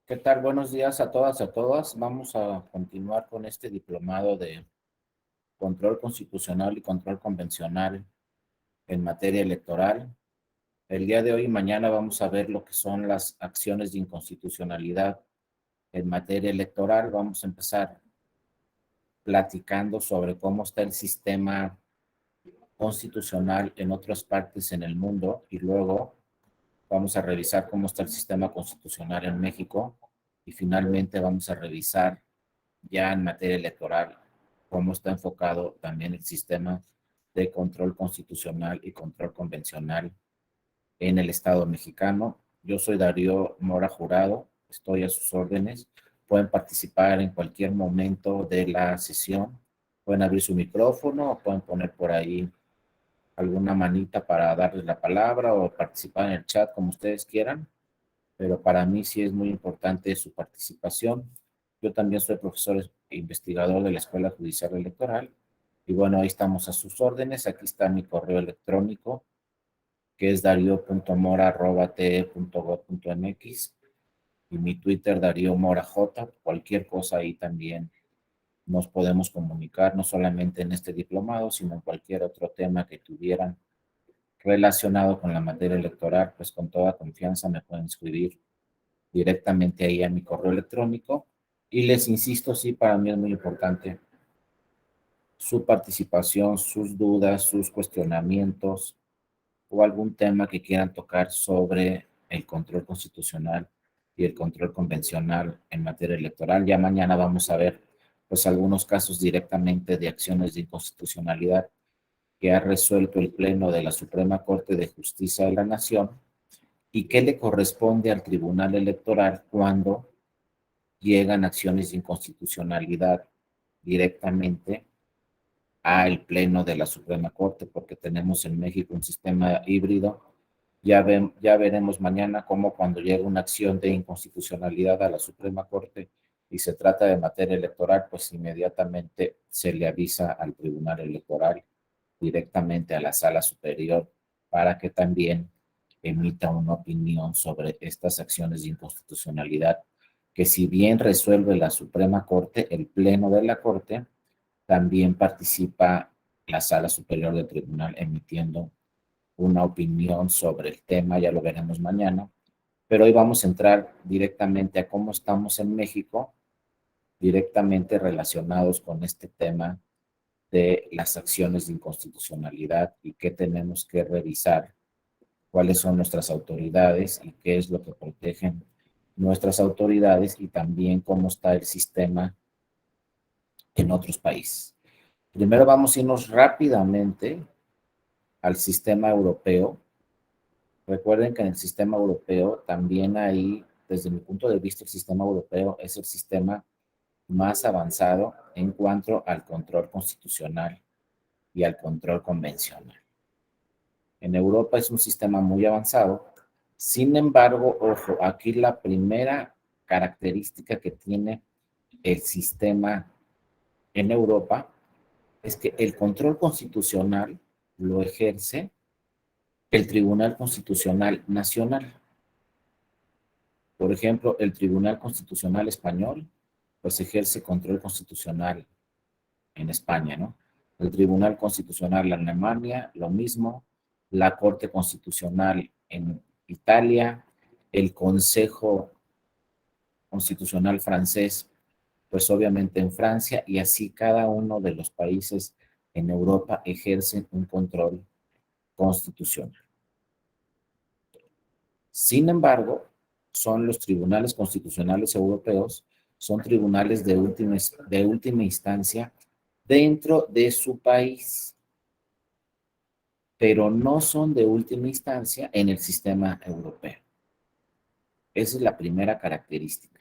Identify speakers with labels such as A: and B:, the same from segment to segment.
A: ¿Qué tal? Buenos días a todas y a todas. Vamos a continuar con este diplomado de control constitucional y control convencional en materia electoral. El día de hoy y mañana vamos a ver lo que son las acciones de inconstitucionalidad en materia electoral. Vamos a empezar platicando sobre cómo está el sistema constitucional en otras partes en el mundo y luego vamos a revisar cómo está el sistema constitucional en México y finalmente vamos a revisar ya en materia electoral, cómo está enfocado también el sistema de control constitucional y control convencional en el Estado mexicano. Yo soy Darío Mora Jurado, estoy a sus órdenes. Pueden participar en cualquier momento de la sesión. Pueden abrir su micrófono o pueden poner por ahí alguna manita para darles la palabra o participar en el chat como ustedes quieran, pero para mí sí es muy importante su participación. Yo también soy profesor e investigador de la Escuela Judicial Electoral y bueno, ahí estamos a sus órdenes. Aquí está mi correo electrónico, que es dario.mora@te.gov.mx y mi Twitter, Darío Mora J. Cualquier cosa ahí también nos podemos comunicar, no solamente en este diplomado, sino en cualquier otro tema que tuvieran relacionado con la materia electoral, pues con toda confianza me pueden escribir directamente ahí a mi correo electrónico. Y les insisto, sí, para mí es muy importante su participación, sus dudas, sus cuestionamientos o algún tema que quieran tocar sobre el control constitucional y el control convencional en materia electoral. Ya mañana vamos a ver pues algunos casos directamente de acciones de inconstitucionalidad que ha resuelto el Pleno de la Suprema Corte de Justicia de la Nación y qué le corresponde al Tribunal Electoral cuando llegan acciones de inconstitucionalidad directamente al Pleno de la Suprema Corte, porque tenemos en México un sistema híbrido. Ya veremos mañana cómo cuando llega una acción de inconstitucionalidad a la Suprema Corte y se trata de materia electoral, pues inmediatamente se le avisa al Tribunal Electoral directamente a la Sala Superior para que también emita una opinión sobre estas acciones de inconstitucionalidad que si bien resuelve la Suprema Corte, el Pleno de la Corte, también participa la Sala Superior del Tribunal emitiendo una opinión sobre el tema, ya lo veremos mañana, pero hoy vamos a entrar directamente a cómo estamos en México, directamente relacionados con este tema de las acciones de inconstitucionalidad y qué tenemos que revisar, cuáles son nuestras autoridades y qué es lo que protegen nuestras autoridades y también cómo está el sistema en otros países. Primero vamos a irnos rápidamente al sistema europeo. Recuerden que en el sistema europeo también hay, desde mi punto de vista, el sistema europeo es el sistema más avanzado en cuanto al control constitucional y al control convencional. En Europa es un sistema muy avanzado. Sin embargo, ojo, aquí la primera característica que tiene el sistema en Europa es que el control constitucional lo ejerce el Tribunal Constitucional Nacional. Por ejemplo, el Tribunal Constitucional Español, pues ejerce control constitucional en España, ¿no? El Tribunal Constitucional de Alemania, lo mismo, la Corte Constitucional en Italia, el Consejo Constitucional francés, pues obviamente en Francia, y así cada uno de los países en Europa ejercen un control constitucional. Sin embargo, son los tribunales constitucionales europeos, son tribunales de última instancia dentro de su país, pero no son de última instancia en el sistema europeo. Esa es la primera característica.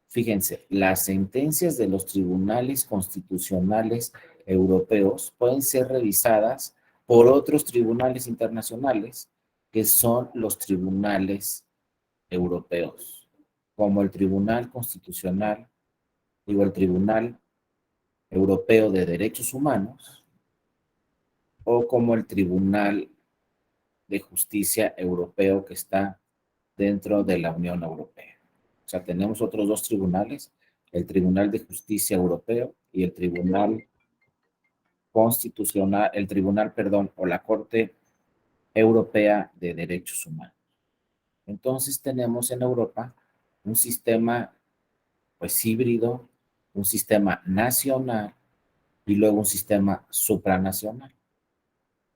A: Fíjense, las sentencias de los tribunales constitucionales europeos pueden ser revisadas por otros tribunales internacionales que son los tribunales europeos, como el Tribunal Constitucional, digo, el Tribunal Europeo de Derechos Humanos, o como el Tribunal de Justicia Europeo que está dentro de la Unión Europea. O sea, tenemos otros dos tribunales, el Tribunal de Justicia Europeo y el Tribunal Constitucional, el Tribunal, perdón, o la Corte Europea de Derechos Humanos. Entonces tenemos en Europa un sistema pues híbrido, un sistema nacional y luego un sistema supranacional.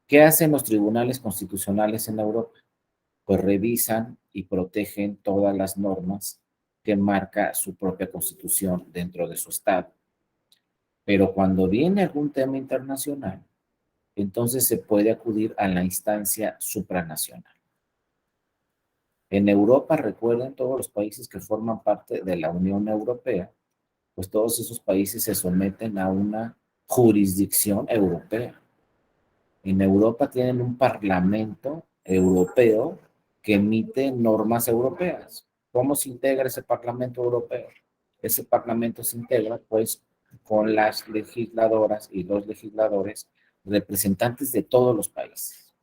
A: ¿Qué hacen los tribunales constitucionales en Europa? Pues revisan y protegen todas las normas que marca su propia constitución dentro de su estado. Pero cuando viene algún tema internacional, entonces se puede acudir a la instancia supranacional. En Europa, recuerden, todos los países que forman parte de la Unión Europea, pues todos esos países se someten a una jurisdicción europea. En Europa tienen un parlamento europeo que emite normas europeas. ¿Cómo se integra ese parlamento europeo? Ese parlamento se integra pues con las legisladoras y los legisladores representantes de todos los países.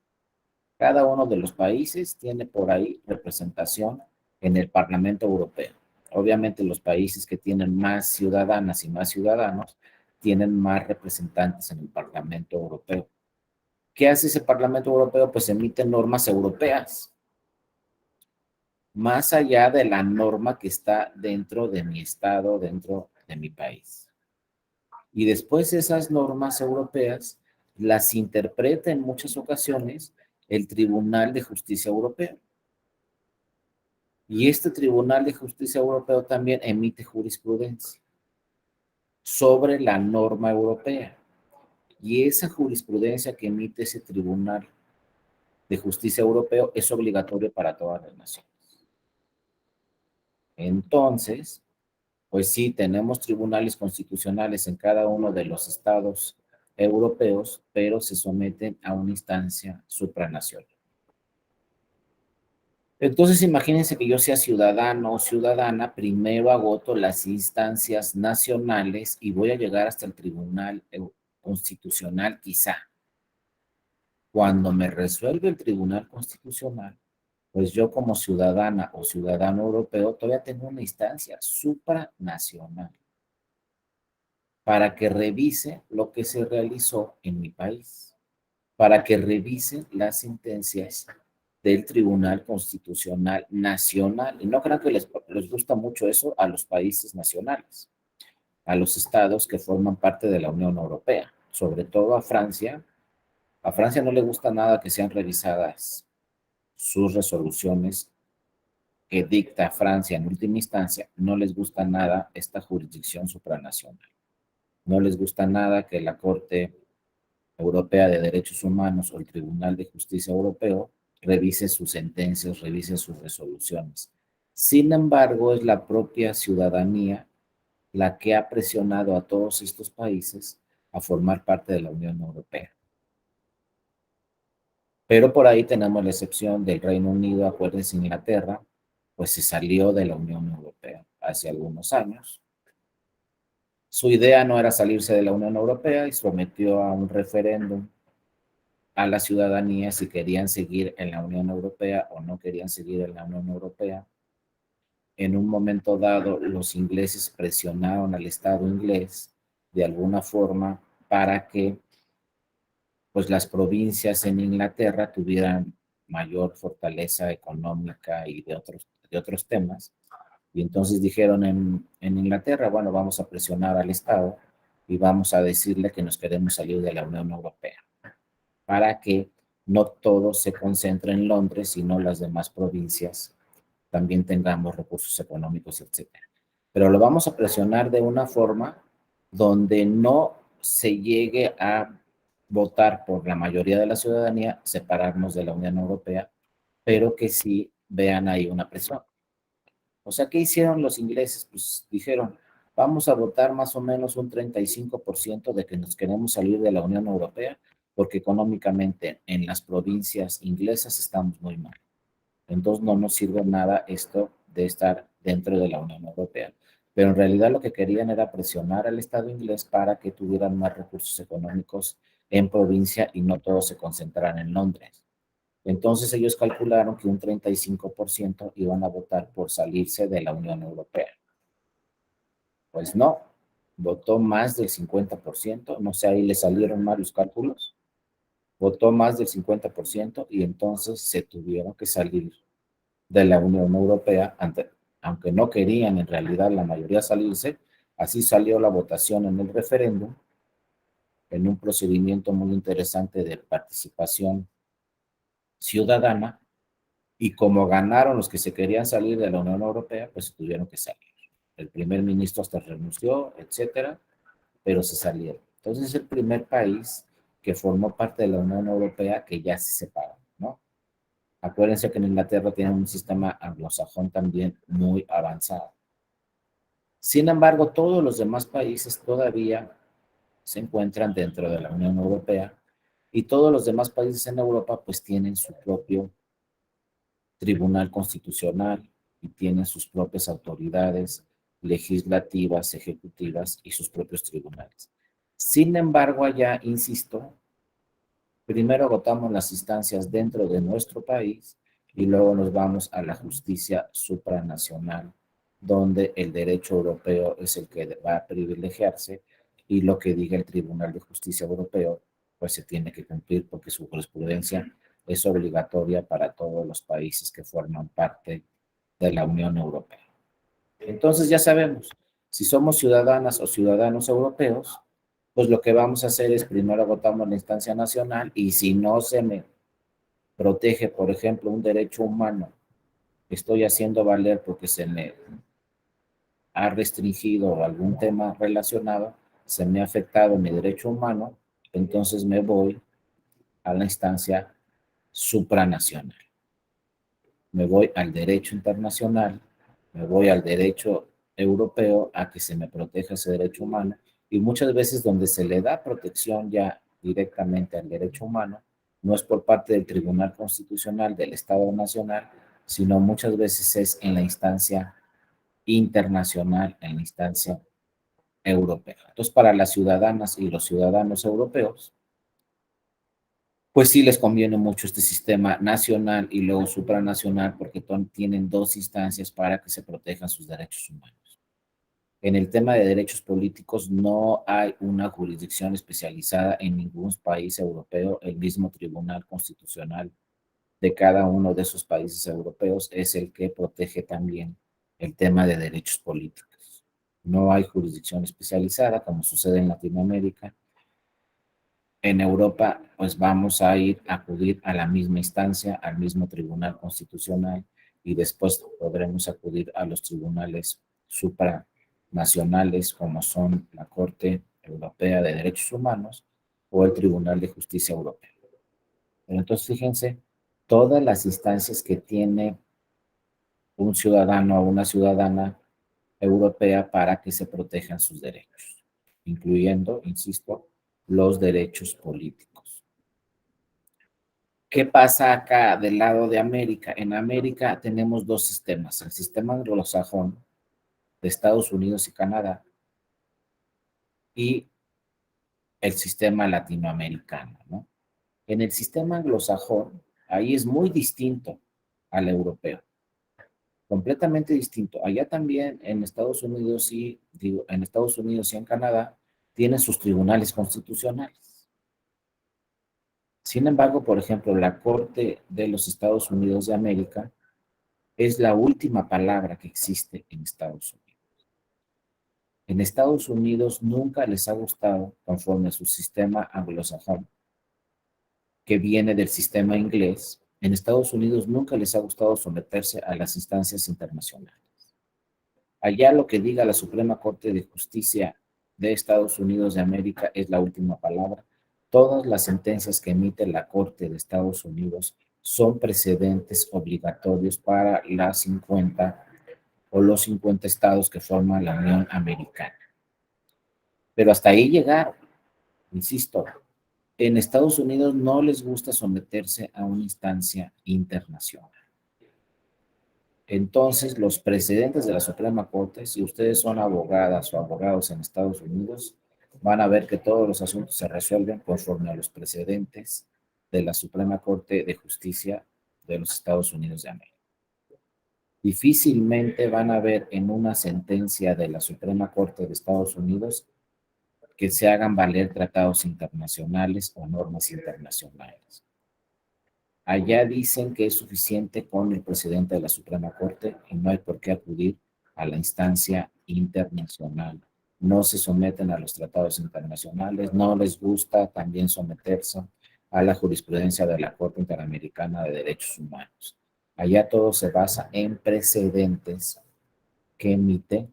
A: Cada uno de los países tiene por ahí representación en el Parlamento Europeo. Obviamente los países que tienen más ciudadanas y más ciudadanos tienen más representantes en el Parlamento Europeo. ¿Qué hace ese Parlamento Europeo? Pues emite normas europeas, más allá de la norma que está dentro de mi estado, dentro de mi país. Y después esas normas europeas las interpreta en muchas ocasiones el Tribunal de Justicia Europeo. Y este Tribunal de Justicia Europeo también emite jurisprudencia sobre la norma europea. Y esa jurisprudencia que emite ese Tribunal de Justicia Europeo es obligatorio para todas las naciones. Entonces, pues sí, tenemos tribunales constitucionales en cada uno de los estados europeos, pero se someten a una instancia supranacional. Entonces, imagínense que yo sea ciudadano o ciudadana, primero agoto las instancias nacionales y voy a llegar hasta el Tribunal Constitucional quizá. Cuando me resuelve el Tribunal Constitucional, pues yo como ciudadana o ciudadano europeo todavía tengo una instancia supranacional para que revise lo que se realizó en mi país, para que revise las sentencias del Tribunal Constitucional Nacional. Y no creo que les gusta mucho eso a los países nacionales, a los estados que forman parte de la Unión Europea, sobre todo a Francia. A Francia no le gusta nada que sean revisadas sus resoluciones que dicta Francia en última instancia. No les gusta nada esta jurisdicción supranacional. No les gusta nada que la Corte Europea de Derechos Humanos o el Tribunal de Justicia Europeo revise sus sentencias, revise sus resoluciones. Sin embargo, es la propia ciudadanía la que ha presionado a todos estos países a formar parte de la Unión Europea. Pero por ahí tenemos la excepción del Reino Unido. Acuérdense, Inglaterra, pues se salió de la Unión Europea hace algunos años. Su idea no era salirse de la Unión Europea y sometió a un referéndum a la ciudadanía si querían seguir en la Unión Europea o no querían seguir en la Unión Europea. En un momento dado, los ingleses presionaron al Estado inglés de alguna forma para que pues las provincias en Inglaterra tuvieran mayor fortaleza económica y de otros temas. Y entonces dijeron en Inglaterra, bueno, vamos a presionar al Estado y vamos a decirle que nos queremos salir de la Unión Europea para que no todo se concentre en Londres, sino las demás provincias también tengamos recursos económicos, etcétera. Pero lo vamos a presionar de una forma donde no se llegue a votar por la mayoría de la ciudadanía, separarnos de la Unión Europea, pero que sí vean ahí una presión. O sea, ¿qué hicieron los ingleses? Pues dijeron, vamos a votar más o menos un 35% de que nos queremos salir de la Unión Europea, porque económicamente en las provincias inglesas estamos muy mal. Entonces no nos sirve nada esto de estar dentro de la Unión Europea. Pero en realidad lo que querían era presionar al Estado inglés para que tuvieran más recursos económicos en provincia y no todos se concentraran en Londres. Entonces ellos calcularon que un 35% iban a votar por salirse de la Unión Europea. Pues no, votó más del 50%, no sé, ahí le salieron mal los cálculos, votó más del 50% y entonces se tuvieron que salir de la Unión Europea, aunque no querían en realidad la mayoría salirse. Así salió la votación en el referéndum, en un procedimiento muy interesante de participación ciudadana, y como ganaron los que se querían salir de la Unión Europea, pues se tuvieron que salir. El primer ministro hasta renunció, etcétera, pero se salieron. Entonces es el primer país que formó parte de la Unión Europea que ya se separó, ¿no? Acuérdense que en Inglaterra tienen un sistema anglosajón también muy avanzado. Sin embargo, todos los demás países todavía se encuentran dentro de la Unión Europea y todos los demás países en Europa pues tienen su propio tribunal constitucional y tienen sus propias autoridades legislativas, ejecutivas y sus propios tribunales. Sin embargo, allá, insisto, primero agotamos las instancias dentro de nuestro país y luego nos vamos a la justicia supranacional, donde el derecho europeo es el que va a privilegiarse y lo que diga el Tribunal de Justicia Europeo, pues se tiene que cumplir porque su jurisprudencia es obligatoria para todos los países que forman parte de la Unión Europea. Entonces ya sabemos, si somos ciudadanas o ciudadanos europeos, pues lo que vamos a hacer es primero agotamos la instancia nacional y si no se me protege, por ejemplo, un derecho humano que estoy haciendo valer porque se me ha restringido algún tema relacionado, se me ha afectado mi derecho humano, entonces me voy a la instancia supranacional. Me voy al derecho internacional, me voy al derecho europeo a que se me proteja ese derecho humano y muchas veces donde se le da protección ya directamente al derecho humano no es por parte del Tribunal Constitucional del Estado Nacional, sino muchas veces es en la instancia internacional, en la instancia europea. Entonces, para las ciudadanas y los ciudadanos europeos, pues sí les conviene mucho este sistema nacional y luego supranacional porque tienen dos instancias para que se protejan sus derechos humanos. En el tema de derechos políticos no hay una jurisdicción especializada en ningún país europeo. El mismo Tribunal Constitucional de cada uno de esos países europeos es el que protege también el tema de derechos políticos. No hay jurisdicción especializada como sucede en Latinoamérica. En Europa, pues vamos a acudir a la misma instancia, al mismo Tribunal Constitucional y después podremos acudir a los tribunales supranacionales como son la Corte Europea de Derechos Humanos o el Tribunal de Justicia Europea. Pero entonces fíjense, todas las instancias que tiene un ciudadano o una ciudadana europea para que se protejan sus derechos, incluyendo, insisto, los derechos políticos. ¿Qué pasa acá del lado de América? En América tenemos dos sistemas, el sistema anglosajón de Estados Unidos y Canadá y el sistema latinoamericano, ¿no? En el sistema anglosajón, ahí es muy distinto al europeo, completamente distinto. Allá también en Estados Unidos y, en Estados Unidos y en Canadá tienen sus tribunales constitucionales. Sin embargo, por ejemplo, la Corte de los Estados Unidos de América es la última palabra que existe en Estados Unidos. En Estados Unidos nunca les ha gustado, conforme a su sistema anglosajón, que viene del sistema inglés, en Estados Unidos nunca les ha gustado someterse a las instancias internacionales. Allá lo que diga la Suprema Corte de Justicia de Estados Unidos de América es la última palabra. Todas las sentencias que emite la Corte de Estados Unidos son precedentes obligatorios para las 50 o los 50 estados que forman la Unión Americana. Pero hasta ahí llegaron, insisto, en Estados Unidos no les gusta someterse a una instancia internacional. Entonces, los precedentes de la Suprema Corte, si ustedes son abogadas o abogados en Estados Unidos, van a ver que todos los asuntos se resuelven conforme a los precedentes de la Suprema Corte de Justicia de los Estados Unidos de América. Difícilmente van a ver en una sentencia de la Suprema Corte de Estados Unidos que se hagan valer tratados internacionales o normas internacionales. Allá dicen que es suficiente con el presidente de la Suprema Corte y no hay por qué acudir a la instancia internacional. No se someten a los tratados internacionales, no les gusta también someterse a la jurisprudencia de la Corte Interamericana de Derechos Humanos. Allá todo se basa en precedentes que emite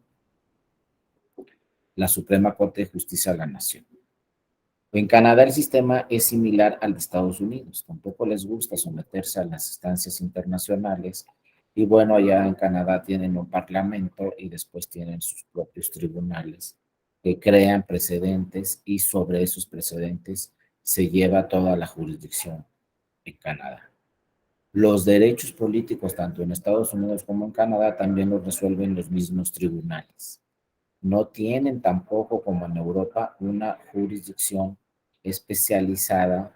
A: la Suprema Corte de Justicia de la Nación. En Canadá el sistema es similar al de Estados Unidos. Tampoco les gusta someterse a las instancias internacionales. Y bueno, allá en Canadá tienen un parlamento y después tienen sus propios tribunales que crean precedentes y sobre esos precedentes se lleva toda la jurisdicción en Canadá. Los derechos políticos, tanto en Estados Unidos como en Canadá, también los resuelven los mismos tribunales. No tienen tampoco, como en Europa, una jurisdicción especializada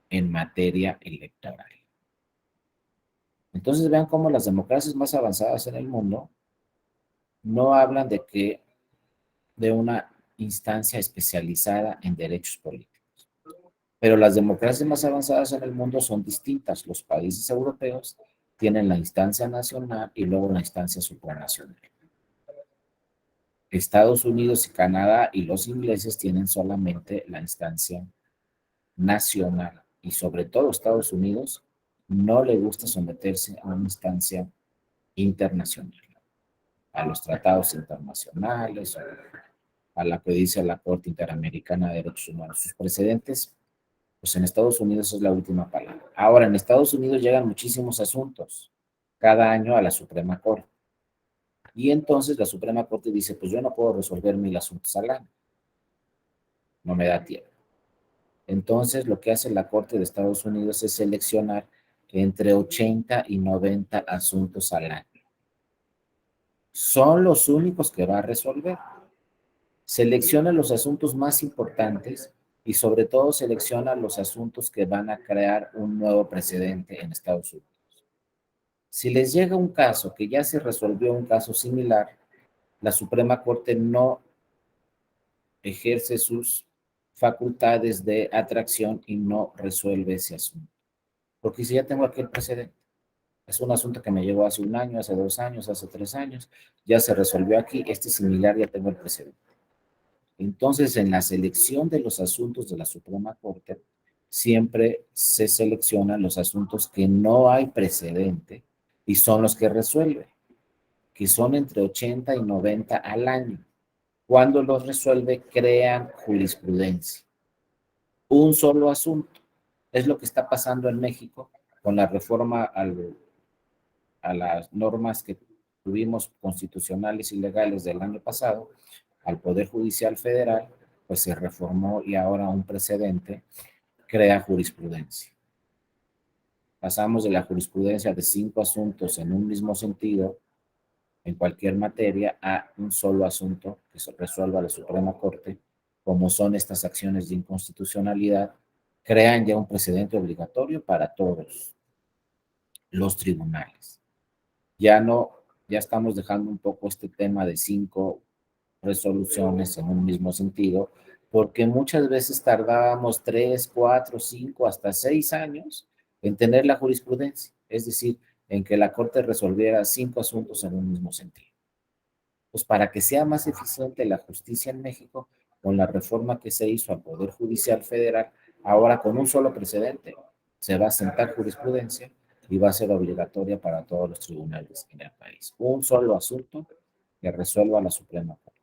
A: en materia electoral. Entonces vean cómo las democracias más avanzadas en el mundo no hablan de una instancia especializada en derechos políticos. Pero las democracias más avanzadas en el mundo son distintas. Los países europeos tienen la instancia nacional y luego la instancia supranacional. Estados Unidos y Canadá y los ingleses tienen solamente la instancia nacional y sobre todo Estados Unidos no le gusta someterse a una instancia internacional, a los tratados internacionales, a la que dice la Corte Interamericana de Derechos Humanos. Sus precedentes, pues en Estados Unidos es la última palabra. Ahora, en Estados Unidos llegan muchísimos asuntos cada año a la Suprema Corte. Y entonces la Suprema Corte dice, pues yo no puedo resolver 1000 asuntos al año. No me da tiempo. Entonces lo que hace la Corte de Estados Unidos es seleccionar entre 80 y 90 asuntos al año. Son los únicos que va a resolver. Selecciona los asuntos más importantes y sobre todo selecciona los asuntos que van a crear un nuevo precedente en Estados Unidos. Si les llega un caso que ya se resolvió un caso similar, la Suprema Corte no ejerce sus facultades de atracción y no resuelve ese asunto. Porque si ya tengo aquí el precedente, es un asunto que me llegó hace 1 año, hace 2 años, hace 3 años, ya se resolvió aquí, este similar ya tengo el precedente. Entonces, en la selección de los asuntos de la Suprema Corte, siempre se seleccionan los asuntos que no hay precedente y son los que resuelve, que son entre 80 y 90 al año. Cuando los resuelve, crean jurisprudencia. Un solo asunto. Es lo que está pasando en México con la reforma a las normas que tuvimos constitucionales y legales del año pasado, al Poder Judicial Federal, pues se reformó y ahora un precedente crea jurisprudencia. Pasamos de la jurisprudencia de 5 asuntos en un mismo sentido, en cualquier materia, a un solo asunto que se resuelva la Suprema Corte, como son estas acciones de inconstitucionalidad, crean ya un precedente obligatorio para todos los tribunales. Ya estamos dejando un poco este tema de 5 resoluciones en un mismo sentido, porque muchas veces tardábamos 3, 4, 5, hasta 6 años en tener la jurisprudencia, es decir, en que la Corte resolviera 5 asuntos en un mismo sentido. Pues para que sea más eficiente la justicia en México, con la reforma que se hizo al Poder Judicial Federal, ahora con un solo precedente, se va a sentar jurisprudencia y va a ser obligatoria para todos los tribunales en el país. Un solo asunto que resuelva la Suprema Corte.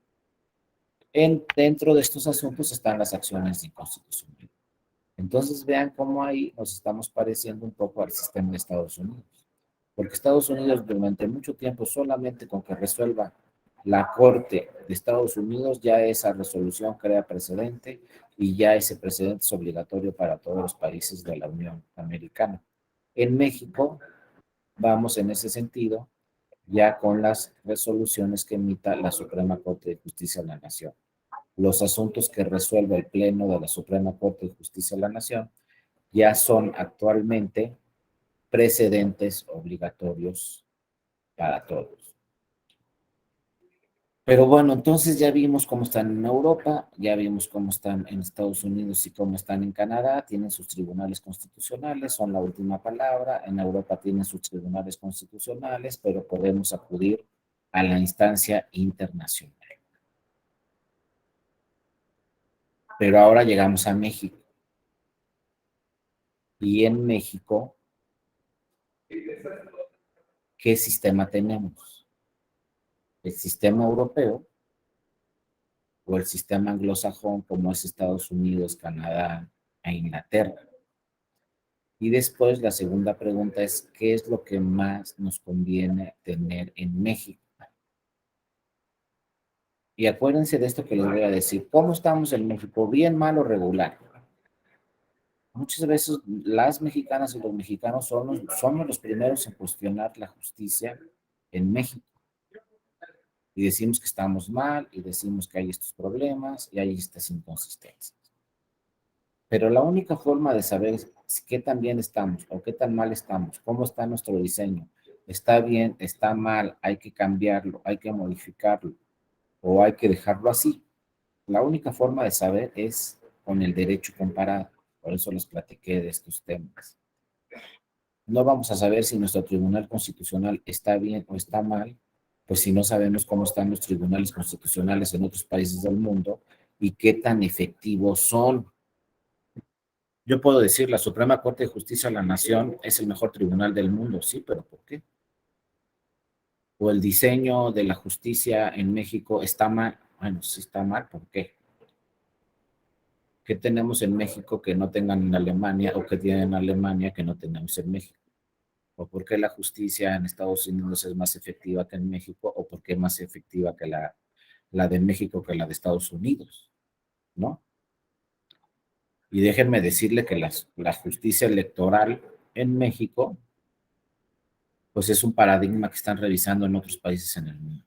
A: Dentro de estos asuntos están las acciones de inconstitucionalidad. Entonces vean cómo ahí nos estamos pareciendo un poco al sistema de Estados Unidos. Porque Estados Unidos durante mucho tiempo solamente con que resuelva la Corte de Estados Unidos ya esa resolución crea precedente y ya ese precedente es obligatorio para todos los países de la Unión Americana. En México vamos en ese sentido ya con las resoluciones que emita la Suprema Corte de Justicia de la Nación. Los asuntos que resuelve el Pleno de la Suprema Corte de Justicia de la Nación ya son actualmente precedentes obligatorios para todos. Pero bueno, entonces ya vimos cómo están en Europa, ya vimos cómo están en Estados Unidos y cómo están en Canadá, tienen sus tribunales constitucionales, son la última palabra, en Europa tienen sus tribunales constitucionales, pero podemos acudir a la instancia internacional. Pero ahora llegamos a México. Y en México, ¿qué sistema tenemos? ¿El sistema europeo o el sistema anglosajón como es Estados Unidos, Canadá e Inglaterra? Y después la segunda pregunta es, ¿qué es lo que más nos conviene tener en México? Y acuérdense de esto que les voy a decir. ¿Cómo estamos en México? ¿Bien, mal o regular? Muchas veces las mexicanas y los mexicanos somos los primeros en cuestionar la justicia en México. Y decimos que estamos mal y decimos que hay estos problemas y hay estas inconsistencias. Pero la única forma de saber qué tan bien estamos o qué tan mal estamos, cómo está nuestro diseño, está bien, está mal, hay que cambiarlo, hay que modificarlo o hay que dejarlo así. La única forma de saber es con el derecho comparado. Por eso les platiqué de estos temas. No vamos a saber si nuestro Tribunal Constitucional está bien o está mal, pues si no sabemos cómo están los tribunales constitucionales en otros países del mundo y qué tan efectivos son. Yo puedo decir, la Suprema Corte de Justicia de la Nación es el mejor tribunal del mundo, sí, pero ¿por qué? O el diseño de la justicia en México está mal. Bueno, sí está mal, ¿por qué? ¿Qué tenemos en México que no tengan en Alemania o que tienen en Alemania que no tenemos en México? ¿O por qué la justicia en Estados Unidos es más efectiva que en México? ¿O por qué es más efectiva que la de México que la de Estados Unidos? ¿No? Y déjenme decirle que la justicia electoral en México pues es un paradigma que están revisando en otros países en el mundo.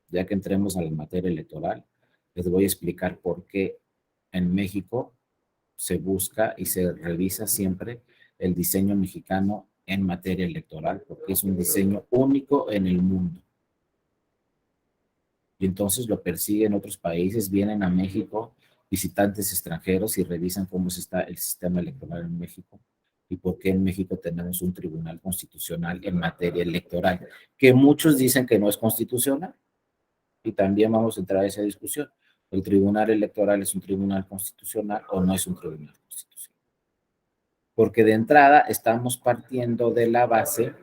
A: Ya que entremos a la materia electoral, les voy a explicar por qué en México se busca y se revisa siempre el diseño mexicano en materia electoral, porque es un diseño único en el mundo. Y entonces lo persiguen otros países, vienen a México visitantes extranjeros y revisan cómo está el sistema electoral en México y por qué en México tenemos un tribunal constitucional en materia electoral, que muchos dicen que no es constitucional, y también vamos a entrar a esa discusión. ¿El tribunal electoral es un tribunal constitucional o no es un tribunal constitucional? Porque de entrada estamos partiendo de la base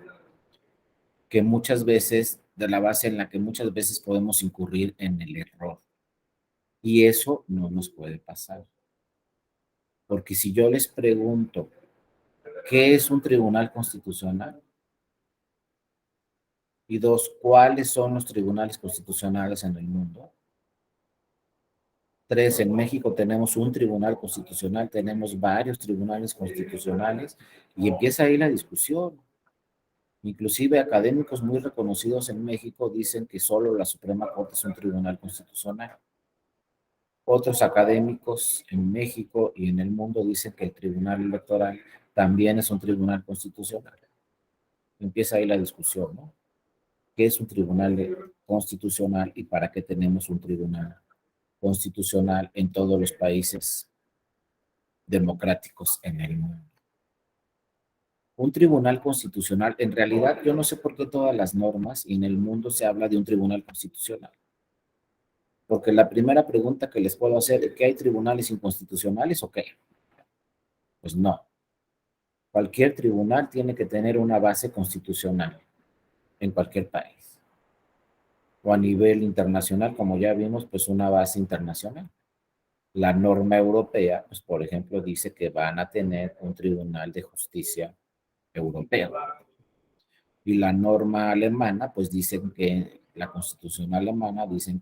A: que muchas veces, de la base en la que muchas veces podemos incurrir en el error. Y eso no nos puede pasar. Porque si yo les pregunto, ¿qué es un tribunal constitucional? Y dos, ¿cuáles son los tribunales constitucionales en el mundo? Tres, en México tenemos un tribunal constitucional, tenemos varios tribunales constitucionales y empieza ahí la discusión. Inclusive académicos muy reconocidos en México dicen que solo la Suprema Corte es un tribunal constitucional. Otros académicos en México y en el mundo dicen que el Tribunal Electoral también es un tribunal constitucional. Empieza ahí la discusión, ¿no? ¿Qué es un tribunal constitucional y para qué tenemos un tribunal constitucional en todos los países democráticos en el mundo? Un tribunal constitucional, en realidad yo no sé por qué todas las normas y en el mundo se habla de un tribunal constitucional. Porque la primera pregunta que les puedo hacer es, ¿qué hay tribunales inconstitucionales o qué? Pues no. Cualquier tribunal tiene que tener una base constitucional en cualquier país. O a nivel internacional, como ya vimos, pues una base internacional. La norma europea, pues por ejemplo, dice que van a tener un tribunal de justicia europeo. Y la norma alemana, pues dicen que la constitución alemana dice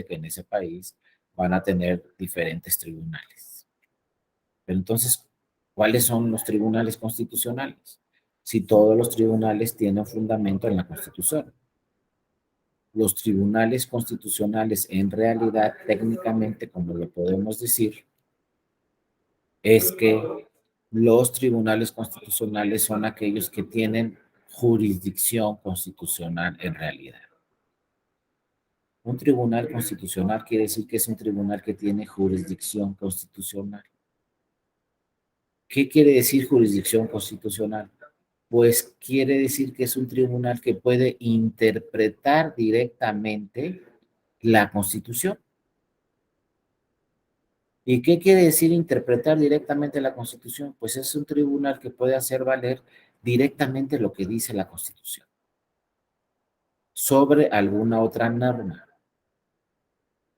A: que en ese país van a tener diferentes tribunales. Pero entonces, ¿cuáles son los tribunales constitucionales? Si todos los tribunales tienen fundamento en la Constitución. Los tribunales constitucionales, en realidad, técnicamente, como lo podemos decir, es que Los tribunales constitucionales son aquellos que tienen jurisdicción constitucional en realidad. Un tribunal constitucional quiere decir que es un tribunal que tiene jurisdicción constitucional. ¿Qué quiere decir jurisdicción constitucional? Pues quiere decir que es un tribunal que puede interpretar directamente la Constitución. ¿Y qué quiere decir interpretar directamente la Constitución? Pues es un tribunal que puede hacer valer directamente lo que dice la Constitución sobre alguna otra norma.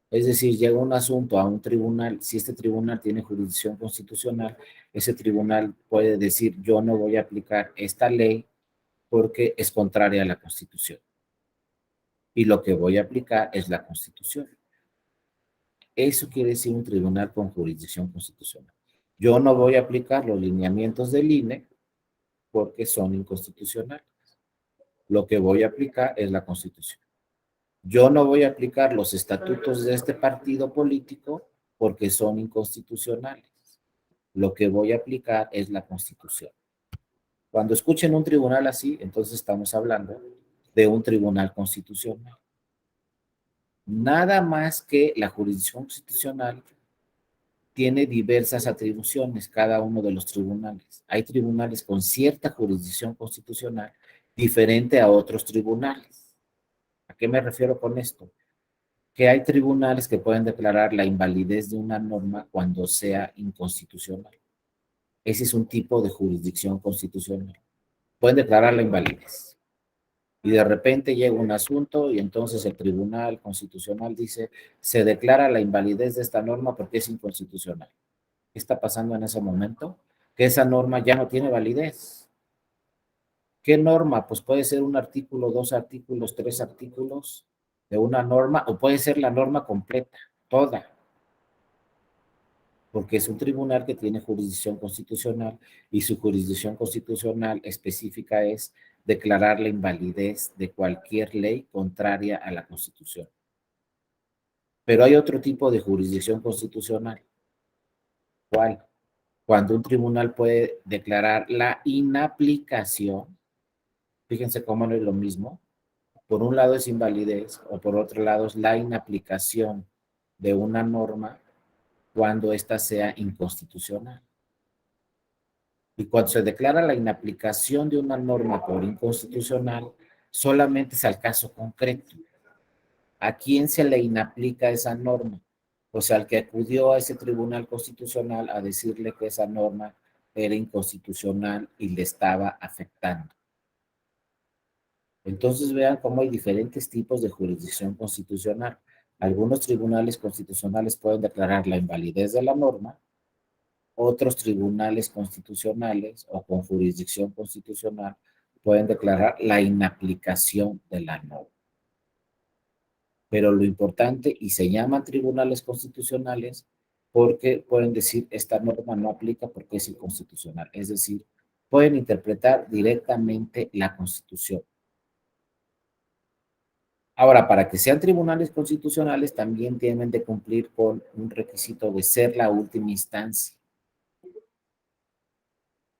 A: Es decir, llega un asunto a un tribunal, si este tribunal tiene jurisdicción constitucional, ese tribunal puede decir, yo no voy a aplicar esta ley porque es contraria a la Constitución. Y lo que voy a aplicar es la Constitución. Eso quiere decir un tribunal con jurisdicción constitucional. Yo no voy a aplicar los lineamientos del INE porque son inconstitucionales. Lo que voy a aplicar es la Constitución. Yo no voy a aplicar los estatutos de este partido político porque son inconstitucionales. Lo que voy a aplicar es la Constitución. Cuando escuchen un tribunal así, entonces estamos hablando de un tribunal constitucional. Nada más que la jurisdicción constitucional tiene diversas atribuciones, cada uno de los tribunales. Hay tribunales con cierta jurisdicción constitucional diferente a otros tribunales. ¿A qué me refiero con esto? Que hay tribunales que pueden declarar la invalidez de una norma cuando sea inconstitucional. Ese es un tipo de jurisdicción constitucional. Pueden declarar la invalidez. Y de repente llega un asunto y entonces el Tribunal Constitucional dice, se declara la invalidez de esta norma porque es inconstitucional. ¿Qué está pasando en ese momento? Que esa norma ya no tiene validez. ¿Qué norma? Pues puede ser un artículo, dos artículos, tres artículos de una norma, o puede ser la norma completa, toda, porque es un tribunal que tiene jurisdicción constitucional y su jurisdicción constitucional específica es declarar la invalidez de cualquier ley contraria a la Constitución. Pero hay otro tipo de jurisdicción constitucional. ¿Cuál? Cuando un tribunal puede declarar la inaplicación, fíjense cómo no es lo mismo, por un lado es invalidez o por otro lado es la inaplicación de una norma cuando ésta sea inconstitucional. Y cuando se declara la inaplicación de una norma por inconstitucional, solamente es al caso concreto. ¿A quién se le inaplica esa norma? Pues al que acudió a ese tribunal constitucional a decirle que esa norma era inconstitucional y le estaba afectando. Entonces vean cómo hay diferentes tipos de jurisdicción constitucional. Algunos tribunales constitucionales pueden declarar la invalidez de la norma, otros tribunales constitucionales o con jurisdicción constitucional pueden declarar la inaplicación de la norma. Pero lo importante, y se llaman tribunales constitucionales, porque pueden decir esta norma no aplica porque es inconstitucional. Es decir, pueden interpretar directamente la Constitución. Ahora, para que sean tribunales constitucionales, también tienen de cumplir con un requisito de ser la última instancia,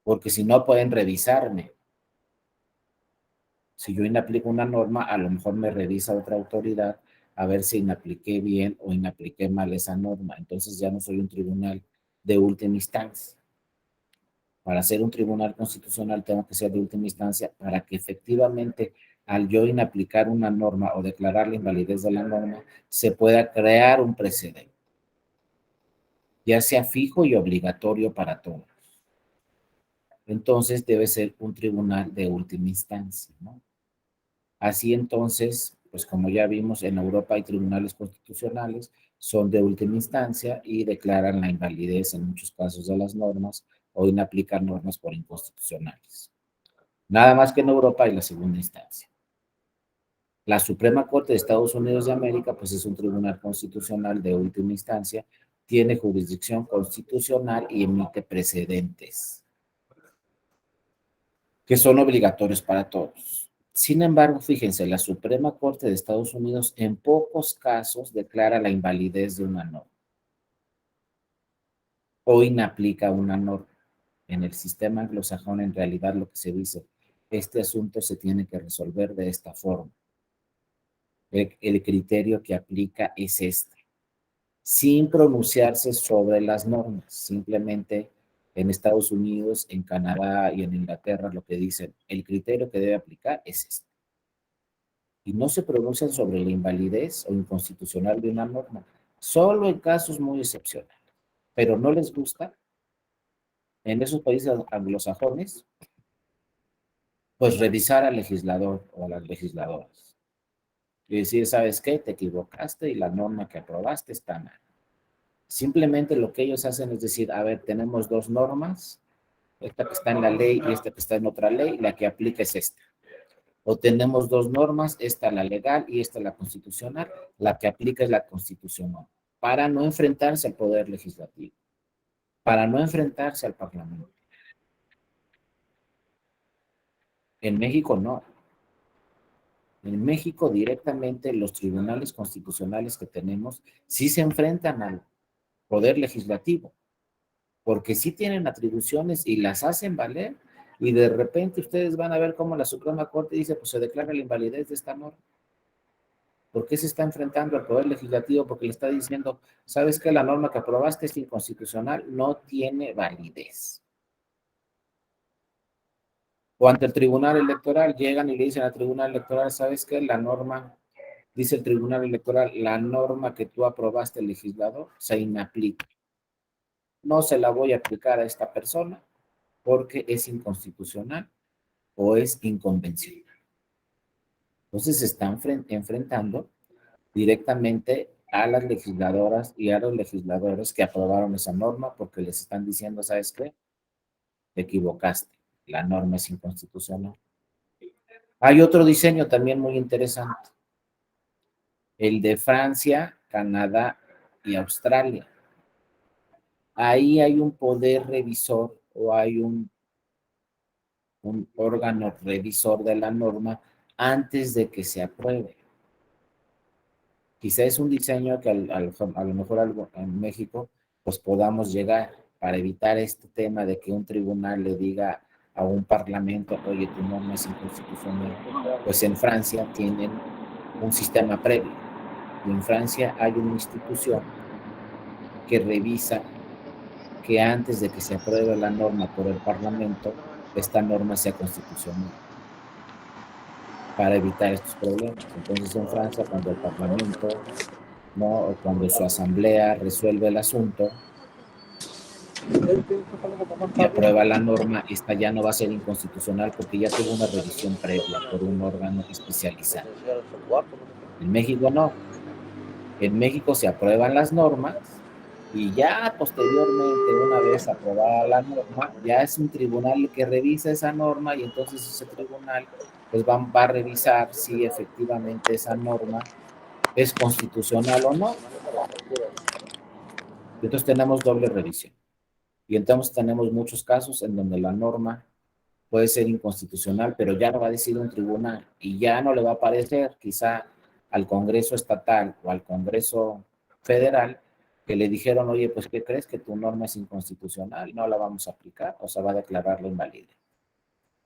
A: porque si no pueden revisarme. Si yo inaplico una norma, a lo mejor me revisa otra autoridad a ver si inapliqué bien o inapliqué mal esa norma. Entonces ya no soy un tribunal de última instancia. Para ser un tribunal constitucional tengo que ser de última instancia para que efectivamente al yo inaplicar una norma o declarar la invalidez de la norma, se pueda crear un precedente, ya sea fijo y obligatorio para todos. Entonces debe ser un tribunal de última instancia, ¿no? Así entonces, pues como ya vimos, en Europa hay tribunales constitucionales, son de última instancia y declaran la invalidez en muchos casos de las normas o inaplican normas por inconstitucionales. Nada más que en Europa hay la segunda instancia. La Suprema Corte de Estados Unidos de América, pues es un tribunal constitucional de última instancia, tiene jurisdicción constitucional y emite precedentes que son obligatorios para todos. Sin embargo, fíjense, la Suprema Corte de Estados Unidos en pocos casos declara la invalidez de una norma o inaplica una norma. En el sistema anglosajón, en realidad, lo que se dice, este asunto se tiene que resolver de esta forma. El criterio que aplica es este, sin pronunciarse sobre las normas. Simplemente en Estados Unidos, en Canadá y en Inglaterra lo que dicen, el criterio que debe aplicar es este. Y no se pronuncian sobre la invalidez o inconstitucional de una norma, solo en casos muy excepcionales. Pero no les gusta en esos países anglosajones, pues revisar al legislador o a las legisladoras y decir, ¿sabes qué? Te equivocaste y la norma que aprobaste está mal. Simplemente lo que ellos hacen es decir, a ver, tenemos dos normas, esta que está en la ley y esta que está en otra ley, la que aplica es esta. O tenemos dos normas, esta la legal y esta la constitucional, la que aplica es la constitucional, para no enfrentarse al poder legislativo, para no enfrentarse al parlamento. En México no. En México directamente los tribunales constitucionales que tenemos sí se enfrentan al poder legislativo, porque sí tienen atribuciones y las hacen valer, y de repente ustedes van a ver cómo la Suprema Corte dice, pues se declara la invalidez de esta norma. ¿Por qué se está enfrentando al Poder Legislativo? Porque le está diciendo, ¿sabes qué? La norma que aprobaste es inconstitucional, no tiene validez. O ante el Tribunal Electoral, llegan y le dicen al Tribunal Electoral, ¿sabes qué? La norma, dice el Tribunal Electoral, la norma que tú aprobaste, el legislador, se inaplica. No se la voy a aplicar a esta persona porque es inconstitucional o es inconvencional. Entonces se están enfrentando directamente a las legisladoras y a los legisladores que aprobaron esa norma porque les están diciendo, ¿sabes qué? Te equivocaste, la norma es inconstitucional. Hay otro diseño también muy interesante, el de Francia, Canadá y Australia. Ahí hay un poder revisor o hay un órgano revisor de la norma antes de que se apruebe. Quizá es un diseño que a lo mejor algo en México pues podamos llegar para evitar este tema de que un tribunal le diga a un parlamento, oye, tu norma es inconstitucional. Pues en Francia tienen un sistema previo. Y en Francia hay una institución que revisa que antes de que se apruebe la norma por el parlamento, esta norma sea constitucional para evitar estos problemas. Entonces en Francia, cuando el parlamento, ¿no? O cuando su asamblea resuelve el asunto y aprueba la norma, esta ya no va a ser inconstitucional porque ya tuvo una revisión previa por un órgano especializado. En México no. En México se aprueban las normas y ya posteriormente, una vez aprobada la norma, ya es un tribunal que revisa esa norma y entonces ese tribunal pues va a revisar si efectivamente esa norma es constitucional o no. Entonces tenemos doble revisión. Y entonces tenemos muchos casos en donde la norma puede ser inconstitucional, pero ya lo va a decir un tribunal y ya no le va a parecer quizá al Congreso estatal o al Congreso federal que le dijeron, oye, pues ¿qué crees? Que tu norma es inconstitucional, no la vamos a aplicar, o sea, va a declararla inválida.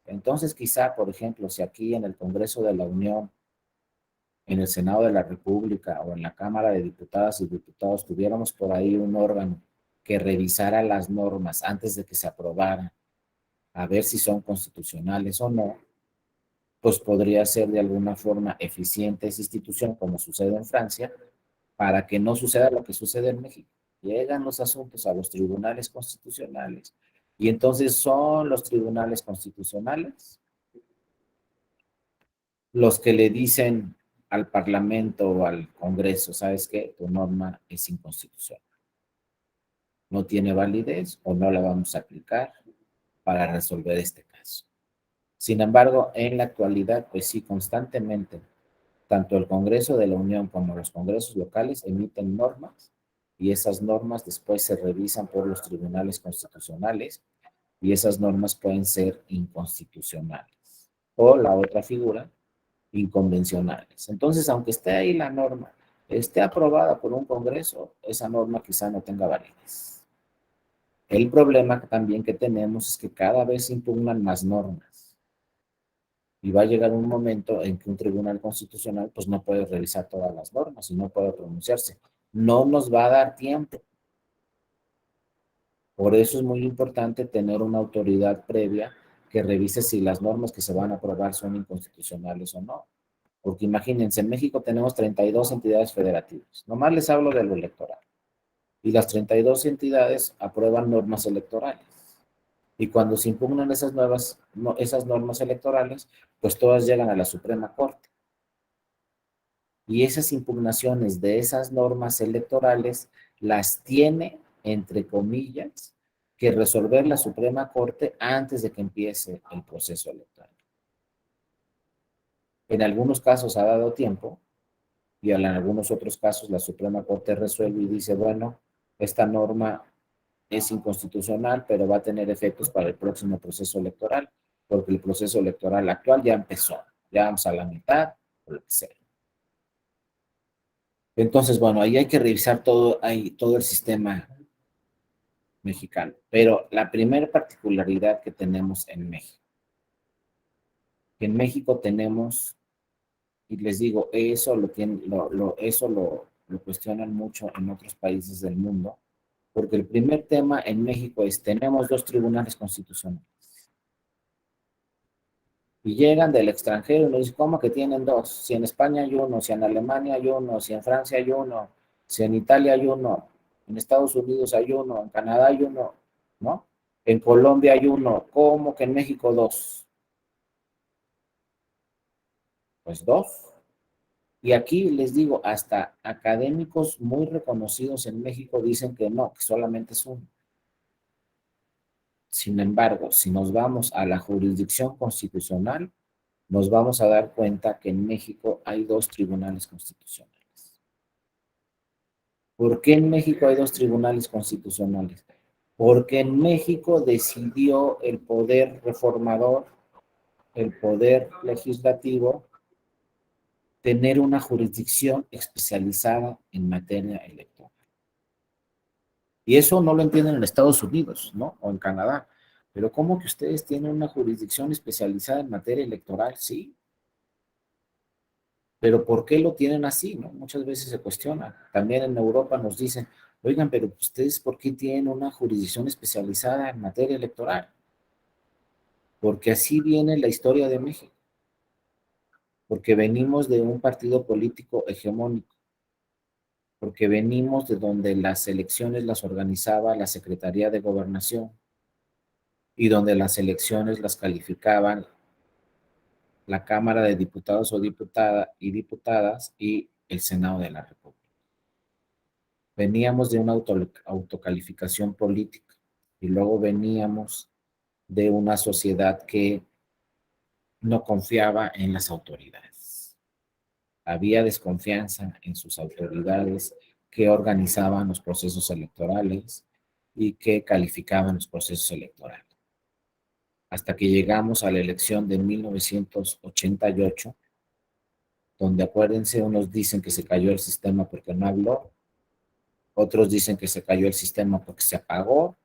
A: Entonces quizá, por ejemplo, si aquí en el Congreso de la Unión, en el Senado de la República o en la Cámara de Diputadas y Diputados tuviéramos por ahí un órgano que revisara las normas antes de que se aprobaran, a ver si son constitucionales o no, pues podría ser de alguna forma eficiente esa institución, como sucede en Francia, para que no suceda lo que sucede en México. Llegan los asuntos a los tribunales constitucionales y entonces son los tribunales constitucionales los que le dicen al Parlamento o al Congreso, ¿sabes qué? Tu norma es inconstitucional. No tiene validez o no la vamos a aplicar para resolver este caso. Sin embargo, en la actualidad, pues sí, constantemente, tanto el Congreso de la Unión como los congresos locales emiten normas y esas normas después se revisan por los tribunales constitucionales y esas normas pueden ser inconstitucionales. O la otra figura, inconvencionales. Entonces, aunque esté ahí la norma, esté aprobada por un Congreso, esa norma quizá no tenga validez. El problema también que tenemos es que cada vez se impugnan más normas y va a llegar un momento en que un tribunal constitucional pues no puede revisar todas las normas y no puede pronunciarse. No nos va a dar tiempo. Por eso es muy importante tener una autoridad previa que revise si las normas que se van a aprobar son inconstitucionales o no. Porque imagínense, en México tenemos 32 entidades federativas. Nomás les hablo de lo electoral. Y las 32 entidades aprueban normas electorales. Y cuando se impugnan esas normas electorales, pues todas llegan a la Suprema Corte. Y esas impugnaciones de esas normas electorales las tiene, entre comillas, que resolver la Suprema Corte antes de que empiece el proceso electoral. En algunos casos ha dado tiempo y en algunos otros casos la Suprema Corte resuelve y dice, bueno, esta norma es inconstitucional, pero va a tener efectos para el próximo proceso electoral, porque el proceso electoral actual ya empezó, ya vamos a la mitad, o lo que sea. Entonces, bueno, ahí hay que revisar todo el sistema mexicano. Pero la primera particularidad que tenemos en México, que en México tenemos, y les digo, eso lo cuestionan mucho en otros países del mundo, porque el primer tema en México es, tenemos dos tribunales constitucionales. Y llegan del extranjero y nos dicen, ¿cómo que tienen dos? Si en España hay uno, si en Alemania hay uno, si en Francia hay uno, si en Italia hay uno, en Estados Unidos hay uno, en Canadá hay uno, ¿no? En Colombia hay uno, ¿cómo que en México dos? Pues dos. Y aquí les digo, hasta académicos muy reconocidos en México dicen que no, que solamente es uno. Sin embargo, si nos vamos a la jurisdicción constitucional, nos vamos a dar cuenta que en México hay dos tribunales constitucionales. ¿Por qué en México hay dos tribunales constitucionales? Porque en México decidió el poder reformador, el poder legislativo, tener una jurisdicción especializada en materia electoral. Y eso no lo entienden en Estados Unidos, ¿no? O en Canadá. Pero ¿cómo que ustedes tienen una jurisdicción especializada en materia electoral? Sí, pero ¿por qué lo tienen así? ¿No? Muchas veces se cuestiona. También en Europa nos dicen, oigan, pero ustedes ¿por qué tienen una jurisdicción especializada en materia electoral? Porque así viene la historia de México, porque venimos de un partido político hegemónico, porque venimos de donde las elecciones las organizaba la Secretaría de Gobernación y donde las elecciones las calificaban la Cámara de Diputados o diputadas y el Senado de la República. Veníamos de una autocalificación política y luego veníamos de una sociedad que no confiaba en las autoridades. Había desconfianza en sus autoridades que organizaban los procesos electorales y que calificaban los procesos electorales. Hasta que llegamos a la elección de 1988, donde acuérdense, unos dicen que se cayó el sistema porque no habló, otros dicen que se cayó el sistema porque se apagó,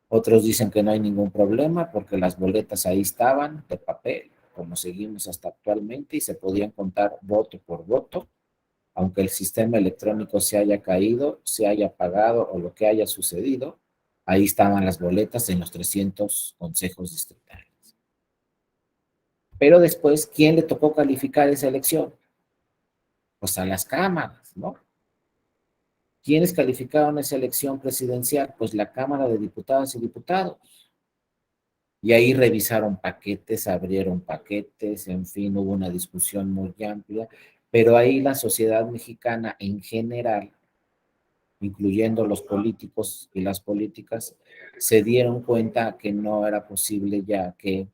A: otros dicen que no hay ningún problema porque las boletas ahí estaban de papel, como seguimos hasta actualmente, y se podían contar voto por voto, aunque el sistema electrónico se haya caído, se haya apagado o lo que haya sucedido, ahí estaban las boletas en los 300 consejos distritales. Pero después, ¿quién le tocó calificar esa elección? Pues a las cámaras, ¿no? ¿Quiénes calificaron esa elección presidencial? Pues la Cámara de Diputadas y Diputados. Y ahí revisaron paquetes, abrieron paquetes, en fin, hubo una discusión muy amplia, pero ahí la sociedad mexicana en general, incluyendo los políticos y las políticas, se dieron cuenta que no era posible ya que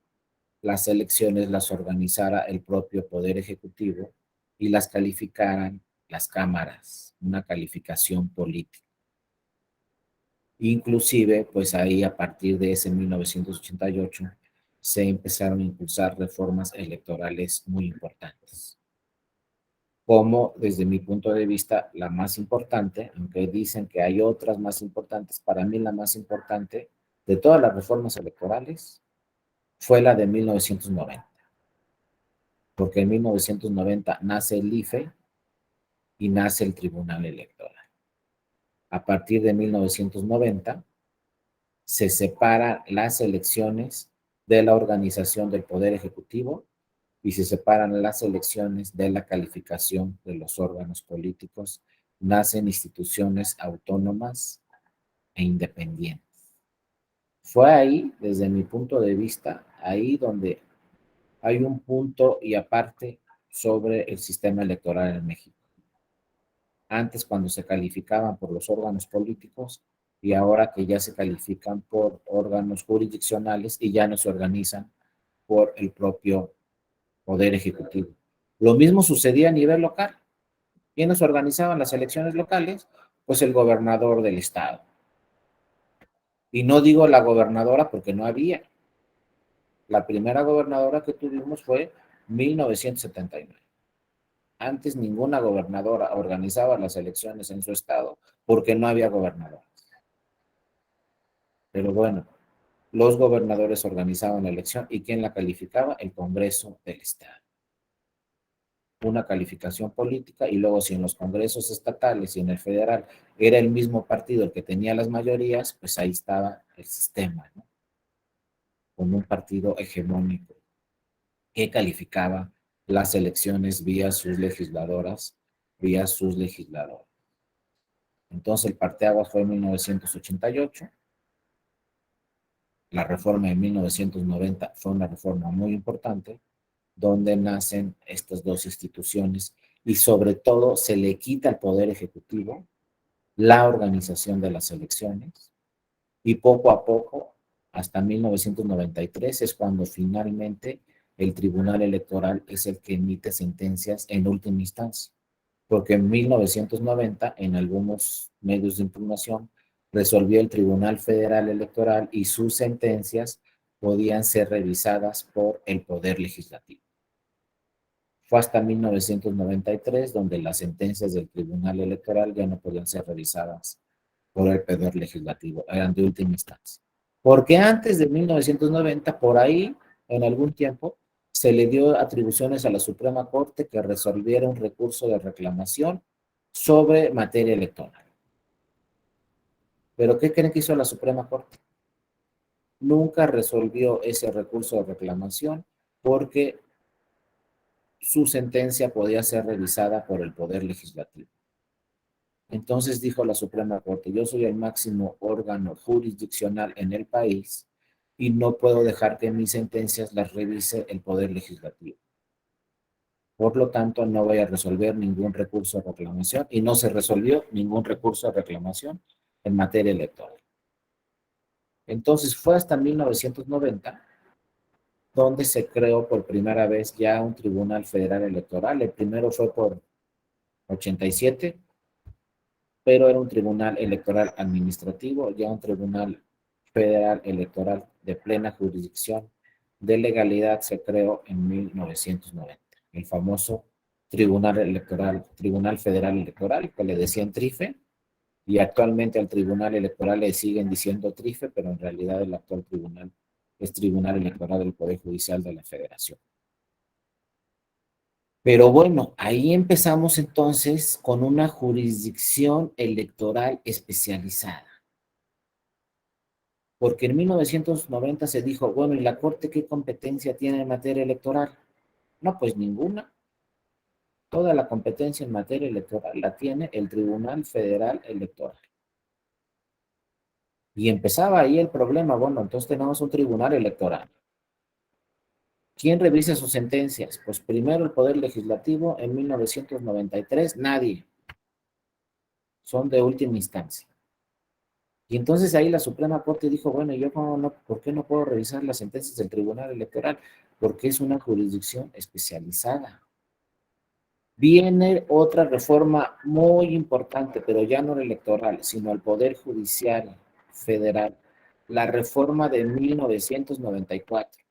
A: las elecciones las organizara el propio Poder Ejecutivo y las calificaran las cámaras, una calificación política. Inclusive, pues ahí a partir de ese 1988 se empezaron a impulsar reformas electorales muy importantes. como desde mi punto de vista la más importante, aunque dicen que hay otras más importantes, para mí la más importante de todas las reformas electorales fue la de 1990, porque en 1990 nace el IFE y nace el Tribunal Electoral. A partir de 1990 se separan las elecciones de la organización del Poder Ejecutivo y se separan las elecciones de la calificación de los órganos políticos. Nacen instituciones autónomas e independientes. Fue ahí, desde mi punto de vista, ahí donde hay un punto y aparte sobre el sistema electoral en México. Antes, cuando se calificaban por los órganos políticos, y ahora que ya se califican por órganos jurisdiccionales y ya no se organizan por el propio Poder Ejecutivo. Lo mismo sucedía a nivel local. ¿Quiénes organizaban las elecciones locales? Pues el gobernador del estado. Y no digo la gobernadora porque no había. La primera gobernadora que tuvimos fue 1979. Antes ninguna gobernadora organizaba las elecciones en su estado porque no había gobernador. Pero bueno, los gobernadores organizaban la elección y ¿quién la calificaba? El Congreso del Estado. Una calificación política y luego si en los congresos estatales y en el federal era el mismo partido el que tenía las mayorías, pues ahí estaba el sistema, ¿no? Con un partido hegemónico que calificaba las elecciones vía sus legisladoras, vía sus legisladores. Entonces el parteaguas fue en 1988. La reforma de 1990 fue una reforma muy importante, donde nacen estas dos instituciones y sobre todo se le quita al Poder Ejecutivo la organización de las elecciones y poco a poco, hasta 1993, es cuando finalmente el Tribunal Electoral es el que emite sentencias en última instancia, porque en 1990 en algunos medios de información resolvió el Tribunal Federal Electoral y sus sentencias podían ser revisadas por el Poder Legislativo. Fue hasta 1993 donde las sentencias del Tribunal Electoral ya no podían ser revisadas por el Poder Legislativo, eran de última instancia. Porque antes de 1990, por ahí, en algún tiempo, se le dio atribuciones a la Suprema Corte que resolviera un recurso de reclamación sobre materia electoral. ¿Pero qué creen que hizo la Suprema Corte? Nunca resolvió ese recurso de reclamación porque su sentencia podía ser revisada por el Poder Legislativo. Entonces dijo la Suprema Corte, yo soy el máximo órgano jurisdiccional en el país y no puedo dejar que mis sentencias las revise el Poder Legislativo. Por lo tanto, no voy a resolver ningún recurso de reclamación y no se resolvió ningún recurso de reclamación en materia electoral. Entonces fue hasta 1990 donde se creó por primera vez ya un Tribunal Federal Electoral. El primero fue por 87, pero era un tribunal electoral administrativo, ya un tribunal federal electoral de plena jurisdicción de legalidad se creó en 1990. El famoso Tribunal Electoral, Tribunal Federal Electoral, que le decían TRIFE, y actualmente al Tribunal Electoral le siguen diciendo TRIFE, pero en realidad el actual tribunal es Tribunal Electoral del Poder Judicial de la Federación. Pero bueno, ahí empezamos entonces con una jurisdicción electoral especializada. Porque en 1990 se dijo, bueno, ¿y la Corte qué competencia tiene en materia electoral? No, pues ninguna. Toda la competencia en materia electoral la tiene el Tribunal Federal Electoral. Y empezaba ahí el problema, bueno, entonces tenemos un tribunal electoral. ¿Quién revisa sus sentencias? Pues primero el Poder Legislativo, en 1993, nadie. Son de última instancia. Y entonces ahí la Suprema Corte dijo, bueno, yo no, ¿por qué no puedo revisar las sentencias del Tribunal Electoral? Porque es una jurisdicción especializada. Viene otra reforma muy importante, pero ya no electoral, sino al Poder Judicial Federal, la reforma de 1994.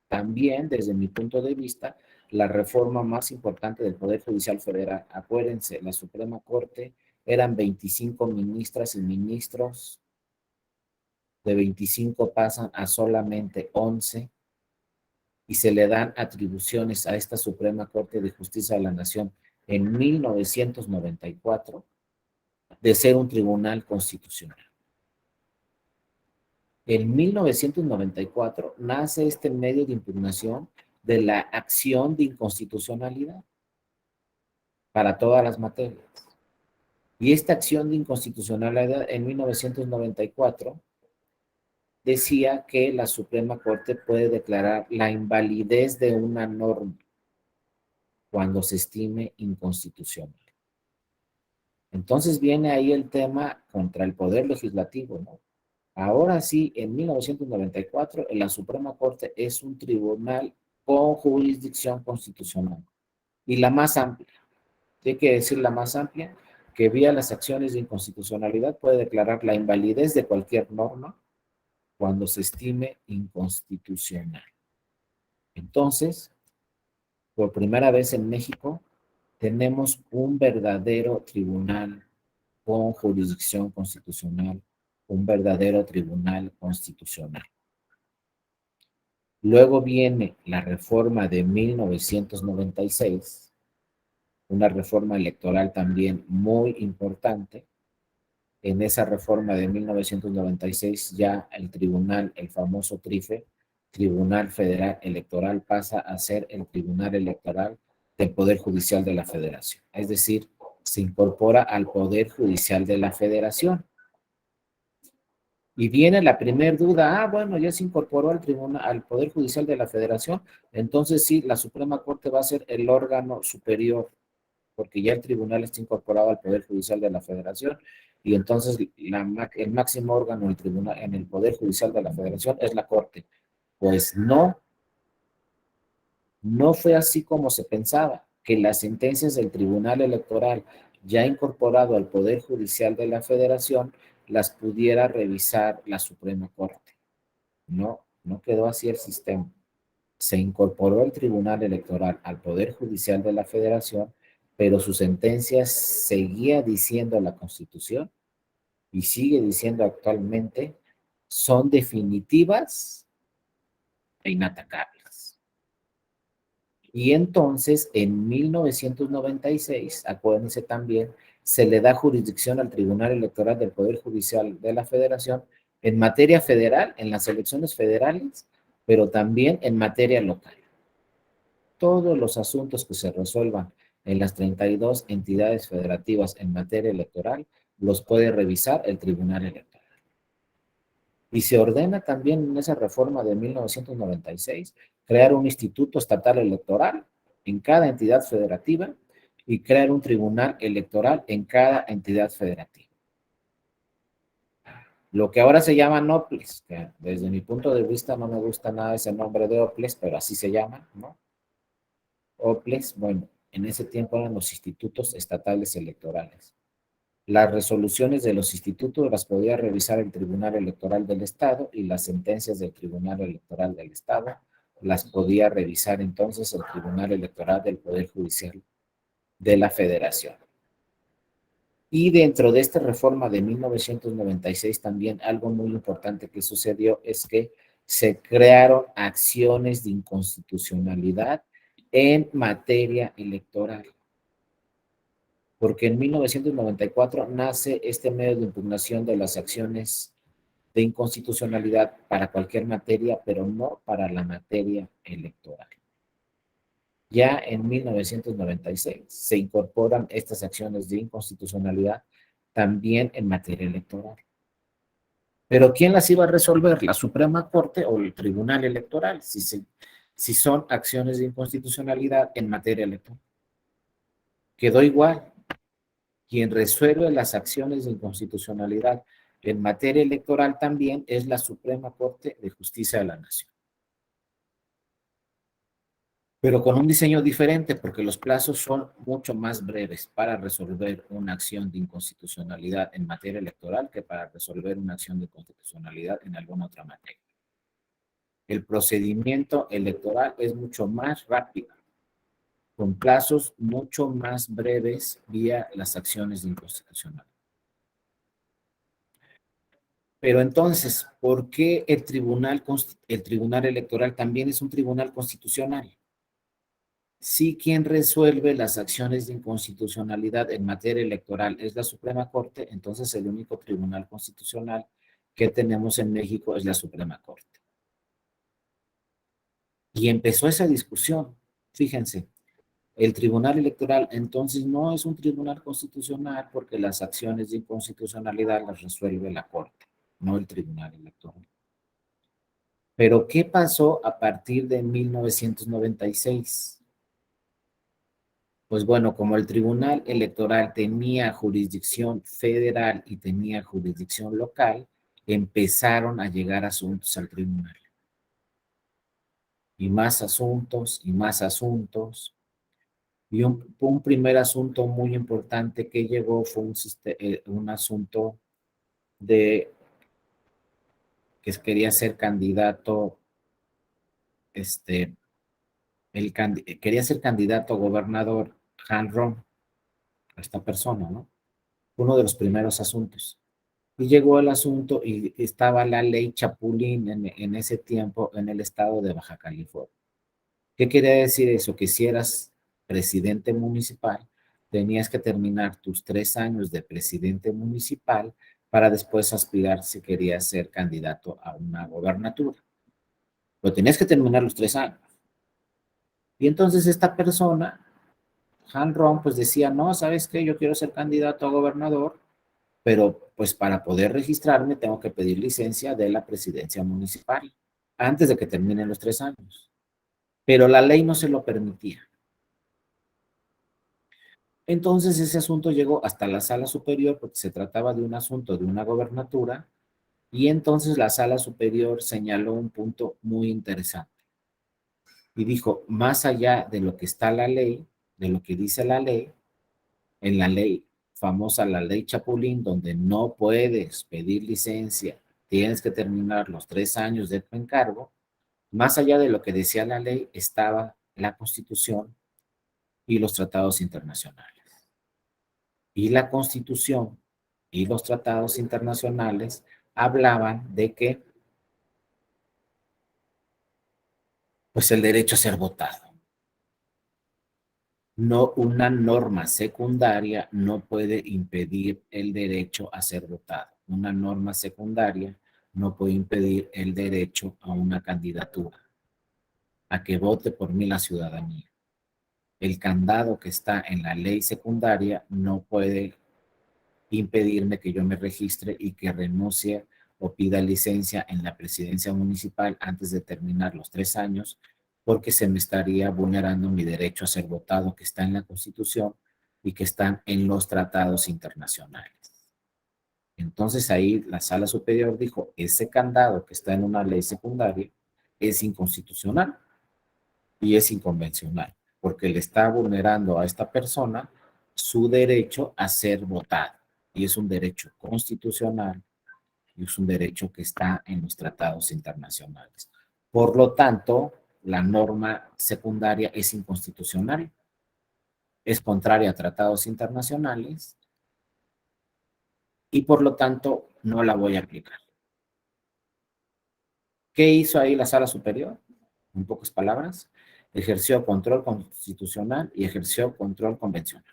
A: También, desde mi punto de vista, la reforma más importante del Poder Judicial Federal. Acuérdense, la Suprema Corte eran 25 ministras y ministros, de 25 pasan a solamente 11 y se le dan atribuciones a esta Suprema Corte de Justicia de la Nación en 1994 de ser un tribunal constitucional. En 1994 nace este medio de impugnación de la acción de inconstitucionalidad para todas las materias. Y esta acción de inconstitucionalidad en 1994 decía que la Suprema Corte puede declarar la invalidez de una norma cuando se estime inconstitucional. Entonces viene ahí el tema contra el Poder Legislativo, ¿no? Ahora sí, en 1994, la Suprema Corte es un tribunal con jurisdicción constitucional y la más amplia. Hay que decir la más amplia, que vía las acciones de inconstitucionalidad puede declarar la invalidez de cualquier norma cuando se estime inconstitucional. Entonces, por primera vez en México, tenemos un verdadero tribunal con jurisdicción constitucional, un verdadero tribunal constitucional. Luego viene la reforma de 1996, una reforma electoral también muy importante. En esa reforma de 1996 ya el tribunal, el famoso TRIFE, Tribunal Federal Electoral, pasa a ser el Tribunal Electoral del Poder Judicial de la Federación. Es decir, se incorpora al Poder Judicial de la Federación. Y viene la primera duda, bueno, ya se incorporó al tribunal, al Poder Judicial de la Federación, entonces sí, la Suprema Corte va a ser el órgano superior, porque ya el tribunal está incorporado al Poder Judicial de la Federación, y entonces el máximo órgano del tribunal, en el Poder Judicial de la Federación es la Corte. Pues no, no fue así como se pensaba, que las sentencias del Tribunal Electoral, ya incorporado al Poder Judicial de la Federación, las pudiera revisar la Suprema Corte. No, no quedó así el sistema. Se incorporó el Tribunal Electoral al Poder Judicial de la Federación, pero su sentencia seguía diciendo la Constitución y sigue diciendo actualmente, son definitivas e inatacables. Y entonces, en 1996, acuérdense también, se le da jurisdicción al Tribunal Electoral del Poder Judicial de la Federación en materia federal, en las elecciones federales, pero también en materia local. Todos los asuntos que se resuelvan en las 32 entidades federativas en materia electoral los puede revisar el Tribunal Electoral. Y se ordena también en esa reforma de 1996 crear un instituto estatal electoral en cada entidad federativa y crear un tribunal electoral en cada entidad federativa. Lo que ahora se llama OPLES, que desde mi punto de vista no me gusta nada ese nombre de OPLES, pero así se llama, ¿no? OPLES, bueno, en ese tiempo eran los institutos estatales electorales. Las resoluciones de los institutos las podía revisar el Tribunal Electoral del Estado y las sentencias del Tribunal Electoral del Estado las podía revisar entonces el Tribunal Electoral del Poder Judicial de la Federación. Y dentro de esta reforma de 1996 también algo muy importante que sucedió es que se crearon acciones de inconstitucionalidad en materia electoral. Porque en 1994 nace este medio de impugnación de las acciones de inconstitucionalidad para cualquier materia, pero no para la materia electoral. Ya en 1996 se incorporan estas acciones de inconstitucionalidad también en materia electoral. Pero ¿quién las iba a resolver? ¿La Suprema Corte o el Tribunal Electoral? Si son acciones de inconstitucionalidad en materia electoral. Quedó igual. Quien resuelve las acciones de inconstitucionalidad en materia electoral también es la Suprema Corte de Justicia de la Nación. Pero con un diseño diferente, porque los plazos son mucho más breves para resolver una acción de inconstitucionalidad en materia electoral que para resolver una acción de constitucionalidad en alguna otra materia. El procedimiento electoral es mucho más rápido con plazos mucho más breves vía las acciones de inconstitucionalidad. Pero entonces, ¿por qué el tribunal electoral también es un tribunal constitucional? Si quien resuelve las acciones de inconstitucionalidad en materia electoral es la Suprema Corte, entonces el único tribunal constitucional que tenemos en México es la Suprema Corte. Y empezó esa discusión. Fíjense, el tribunal electoral entonces no es un tribunal constitucional porque las acciones de inconstitucionalidad las resuelve la Corte, no el tribunal electoral. Pero ¿qué pasó a partir de 1996? Pues bueno, como el Tribunal Electoral tenía jurisdicción federal y tenía jurisdicción local, empezaron a llegar asuntos al tribunal. Y más asuntos, y más asuntos. Y un primer asunto muy importante que llegó fue un asunto de que quería ser candidato, quería ser candidato a gobernador Han Rom, esta persona, ¿no? Uno de los primeros asuntos. Y llegó el asunto y estaba la ley Chapulín en ese tiempo en el estado de Baja California. ¿Qué quería decir eso? Que si eras presidente municipal, tenías que terminar tus 3 años de presidente municipal para después aspirar si querías ser candidato a una gobernatura. Pero tenías que terminar los 3 años. Y entonces esta persona, Han Ron, pues decía, no, ¿sabes qué? Yo quiero ser candidato a gobernador, pero pues para poder registrarme tengo que pedir licencia de la presidencia municipal antes de que terminen los 3 años. Pero la ley no se lo permitía. Entonces ese asunto llegó hasta la sala superior porque se trataba de un asunto de una gobernatura y entonces la sala superior señaló un punto muy interesante y dijo, más allá de lo que está la ley, de lo que dice la ley, en la ley famosa, la ley Chapulín, donde no puedes pedir licencia, tienes que terminar los 3 años de tu encargo, más allá de lo que decía la ley estaba la Constitución y los tratados internacionales. Y la Constitución y los tratados internacionales hablaban de que, pues el derecho a ser votado. No, una norma secundaria no puede impedir el derecho a ser votado. Una norma secundaria no puede impedir el derecho a una candidatura, a que vote por mí la ciudadanía. El candado que está en la ley secundaria no puede impedirme que yo me registre y que renuncie o pida licencia en la presidencia municipal antes de terminar los 3 años, porque se me estaría vulnerando mi derecho a ser votado que está en la Constitución y que están en los tratados internacionales. Entonces ahí la Sala Superior dijo, ese candado que está en una ley secundaria es inconstitucional y es inconvencional, porque le está vulnerando a esta persona su derecho a ser votado. Y es un derecho constitucional y es un derecho que está en los tratados internacionales. Por lo tanto, la norma secundaria es inconstitucional, es contraria a tratados internacionales y por lo tanto no la voy a aplicar. ¿Qué hizo ahí la Sala Superior? En pocas palabras, ejerció control constitucional y ejerció control convencional.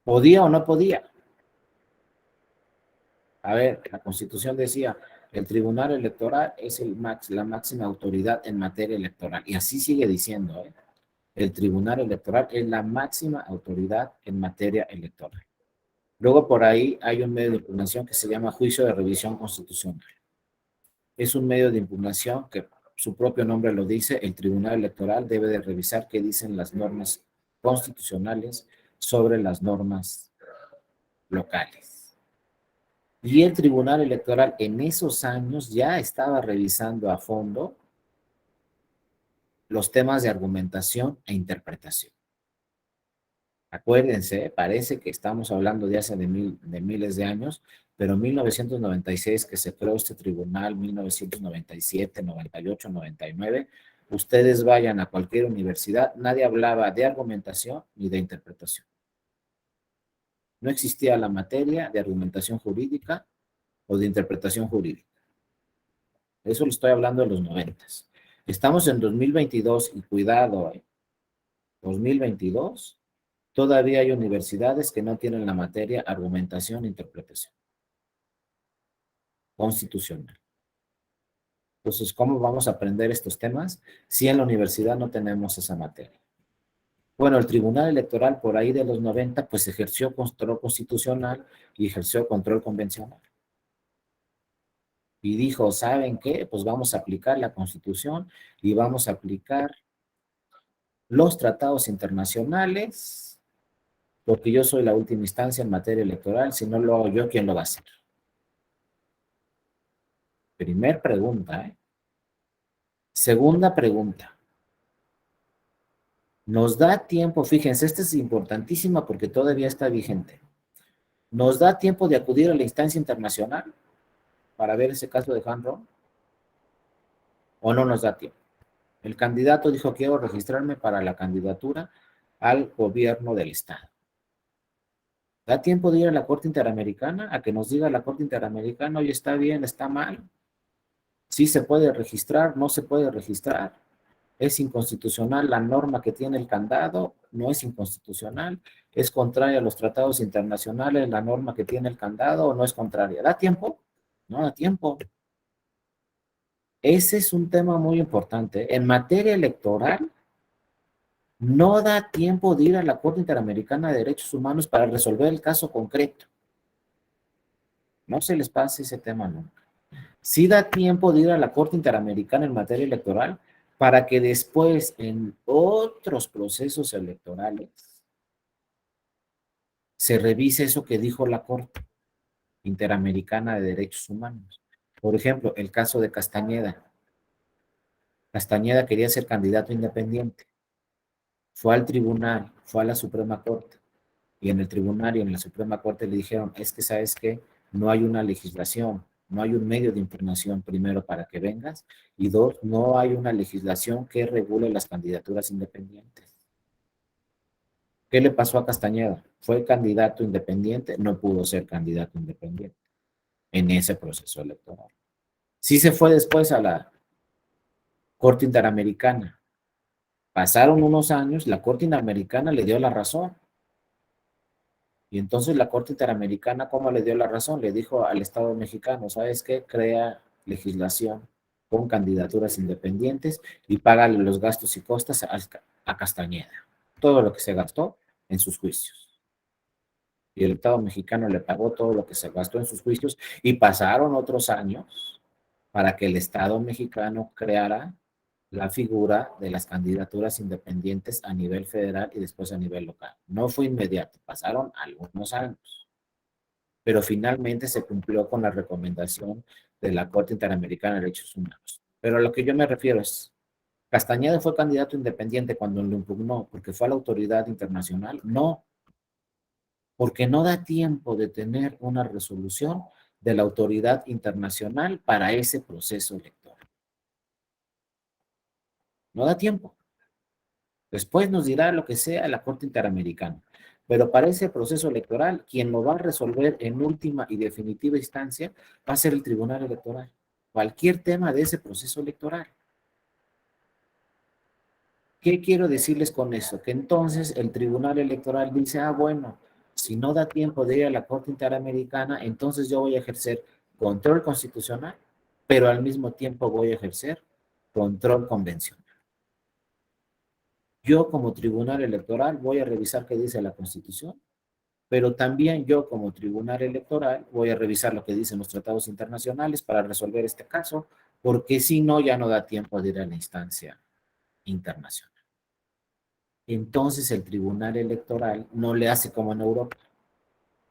A: ¿Podía o no podía? A ver, la Constitución decía, el Tribunal Electoral es la máxima autoridad en materia electoral. Y así sigue diciendo, ¿eh? El Tribunal Electoral es la máxima autoridad en materia electoral. Luego por ahí hay un medio de impugnación que se llama juicio de revisión constitucional. Es un medio de impugnación que su propio nombre lo dice, el Tribunal Electoral debe de revisar qué dicen las normas constitucionales sobre las normas locales. Y el Tribunal Electoral en esos años ya estaba revisando a fondo los temas de argumentación e interpretación. Acuérdense, parece que estamos hablando de hace de miles de años, pero en 1996 que se creó este tribunal, 1997, 98, 99, Ustedes vayan a cualquier universidad, nadie hablaba de argumentación ni de interpretación. No existía la materia de argumentación jurídica o de interpretación jurídica. Eso le estoy hablando de los 90. Estamos en 2022 y cuidado, 2022, todavía hay universidades que no tienen la materia argumentación e interpretación constitucional. Entonces, ¿cómo vamos a aprender estos temas si en la universidad no tenemos esa materia? Bueno, el Tribunal Electoral por ahí de los 90, pues ejerció control constitucional y ejerció control convencional. Y dijo, ¿saben qué? Pues vamos a aplicar la Constitución y vamos a aplicar los tratados internacionales, porque yo soy la última instancia en materia electoral, si no lo hago yo, ¿quién lo va a hacer? Primer pregunta, ¿eh? Segunda pregunta. Nos da tiempo, fíjense, esta es importantísima porque todavía está vigente. ¿Nos da tiempo de acudir a la instancia internacional para ver ese caso de Hanron? ¿O no nos da tiempo? El candidato dijo, quiero registrarme para la candidatura al gobierno del estado. ¿Da tiempo de ir a la Corte Interamericana? A que nos diga la Corte Interamericana, oye, está bien, está mal. Sí se puede registrar, no se puede registrar. Es inconstitucional la norma que tiene el candado, no es inconstitucional. Es contraria a los tratados internacionales la norma que tiene el candado o no es contraria. ¿Da tiempo? No da tiempo. Ese es un tema muy importante. En materia electoral, no da tiempo de ir a la Corte Interamericana de Derechos Humanos para resolver el caso concreto. No se les pase ese tema nunca. Sí da tiempo de ir a la Corte Interamericana en materia electoral para que después en otros procesos electorales se revise eso que dijo la Corte Interamericana de Derechos Humanos. Por ejemplo, el caso de Castañeda. Castañeda quería ser candidato independiente. Fue al tribunal, fue a la Suprema Corte. Y en el tribunal y en la Suprema Corte le dijeron, es que sabes que no hay una legislación, no hay un medio de impugnación, primero, para que vengas, y dos, no hay una legislación que regule las candidaturas independientes. ¿Qué le pasó a Castañeda? Fue candidato independiente, no pudo ser candidato independiente en ese proceso electoral. Sí se fue después a la Corte Interamericana. Pasaron unos años, la Corte Interamericana le dio la razón. Y entonces la Corte Interamericana, ¿cómo le dio la razón? Le dijo al Estado mexicano, ¿sabes qué? Crea legislación con candidaturas independientes y págale los gastos y costas a Castañeda. Todo lo que se gastó en sus juicios. Y el Estado mexicano le pagó todo lo que se gastó en sus juicios y pasaron otros años para que el Estado mexicano creara la figura de las candidaturas independientes a nivel federal y después a nivel local. No fue inmediato, pasaron algunos años, pero finalmente se cumplió con la recomendación de la Corte Interamericana de Derechos Humanos. Pero a lo que yo me refiero es, ¿Castañeda fue candidato independiente cuando lo impugnó porque fue a la autoridad internacional? No, porque no da tiempo de tener una resolución de la autoridad internacional para ese proceso electoral. No da tiempo. Después nos dirá lo que sea la Corte Interamericana. Pero para ese proceso electoral, quien lo va a resolver en última y definitiva instancia va a ser el Tribunal Electoral. Cualquier tema de ese proceso electoral. ¿Qué quiero decirles con eso? Que entonces el Tribunal Electoral dice, ah, bueno, si no da tiempo de ir a la Corte Interamericana, entonces yo voy a ejercer control constitucional, pero al mismo tiempo voy a ejercer control convencional. Yo como Tribunal Electoral voy a revisar qué dice la Constitución, pero también yo como Tribunal Electoral voy a revisar lo que dicen los tratados internacionales para resolver este caso, porque si no, ya no da tiempo de ir a la instancia internacional. Entonces el Tribunal Electoral no le hace como en Europa,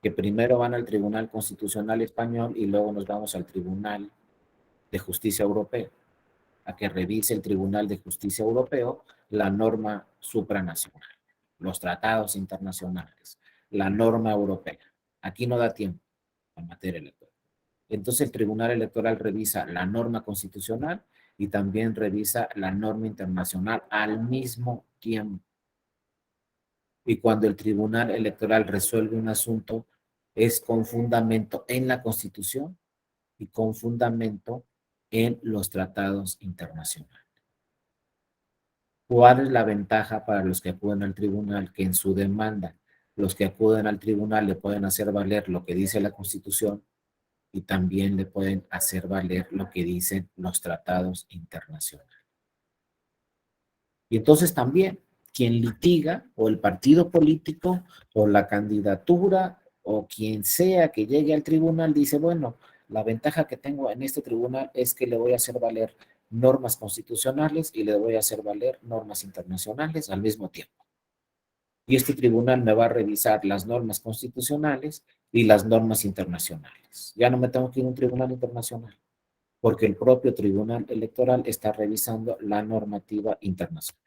A: que primero van al Tribunal Constitucional Español y luego nos vamos al Tribunal de Justicia Europeo, a que revise el Tribunal de Justicia Europeo la norma supranacional, los tratados internacionales, la norma europea. Aquí no da tiempo en materia electoral. Entonces el Tribunal Electoral revisa la norma constitucional y también revisa la norma internacional al mismo tiempo. Y cuando el Tribunal Electoral resuelve un asunto, es con fundamento en la Constitución y con fundamento en los tratados internacionales. ¿Cuál es la ventaja para los que acuden al tribunal? Que en su demanda, los que acuden al tribunal le pueden hacer valer lo que dice la Constitución y también le pueden hacer valer lo que dicen los tratados internacionales. Y entonces también quien litiga o el partido político o la candidatura o quien sea que llegue al tribunal dice, bueno, la ventaja que tengo en este tribunal es que le voy a hacer valer normas constitucionales y le voy a hacer valer normas internacionales al mismo tiempo. Y este tribunal me va a revisar las normas constitucionales y las normas internacionales. Ya no me tengo que ir a un tribunal internacional, porque el propio tribunal electoral está revisando la normativa internacional.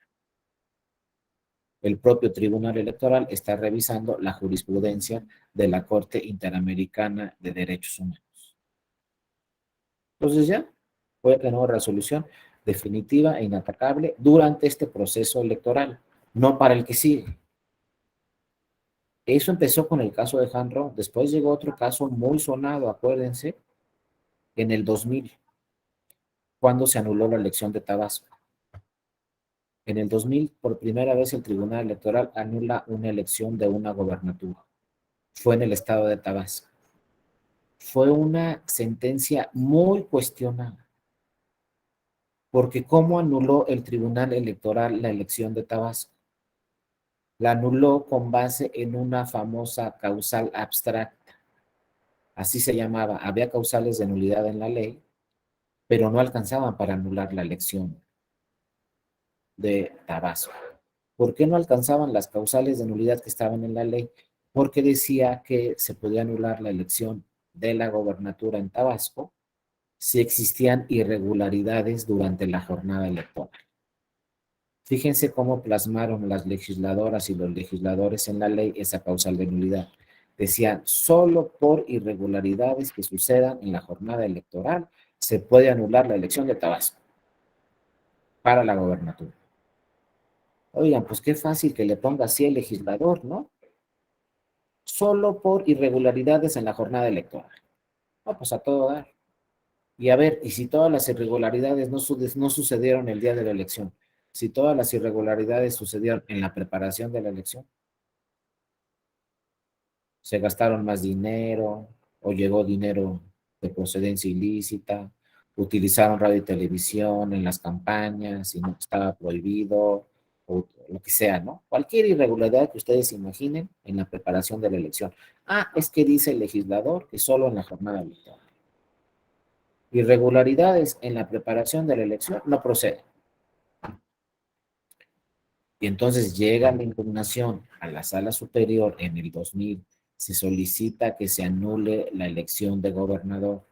A: El propio Tribunal Electoral está revisando la jurisprudencia de la Corte Interamericana de Derechos Humanos. Entonces ya puede tener una resolución definitiva e inatacable durante este proceso electoral, no para el que sigue. Eso empezó con el caso de Han Rong. Después llegó otro caso muy sonado, acuérdense, en el 2000, cuando se anuló la elección de Tabasco. En el 2000, por primera vez, el Tribunal Electoral anula una elección de una gobernatura. Fue en el estado de Tabasco. Fue una sentencia muy cuestionada, porque ¿cómo anuló el Tribunal Electoral la elección de Tabasco? La anuló con base en una famosa causal abstracta, así se llamaba. Había causales de nulidad en la ley, pero no alcanzaban para anular la elección de Tabasco. ¿Por qué no alcanzaban las causales de nulidad que estaban en la ley? Porque decía que se podía anular la elección de la gobernatura en Tabasco si existían irregularidades durante la jornada electoral. Fíjense cómo plasmaron las legisladoras y los legisladores en la ley esa causal de nulidad. Decían, solo por irregularidades que sucedan en la jornada electoral se puede anular la elección de Tabasco para la gobernatura. Oigan, pues qué fácil que le ponga así el legislador, ¿no? Solo por irregularidades en la jornada electoral. No, pues a todo dar. Y a ver, y si todas las irregularidades no sucedieron el día de la elección, si todas las irregularidades sucedieron en la preparación de la elección, se gastaron más dinero o llegó dinero de procedencia ilícita, utilizaron radio y televisión en las campañas y no estaba prohibido, o lo que sea, ¿no? Cualquier irregularidad que ustedes imaginen en la preparación de la elección. Ah, es que dice el legislador que solo en la jornada electoral. Irregularidades en la preparación de la elección no proceden. Y entonces llega la impugnación a la sala superior en el 2000, se solicita que se anule la elección de gobernador,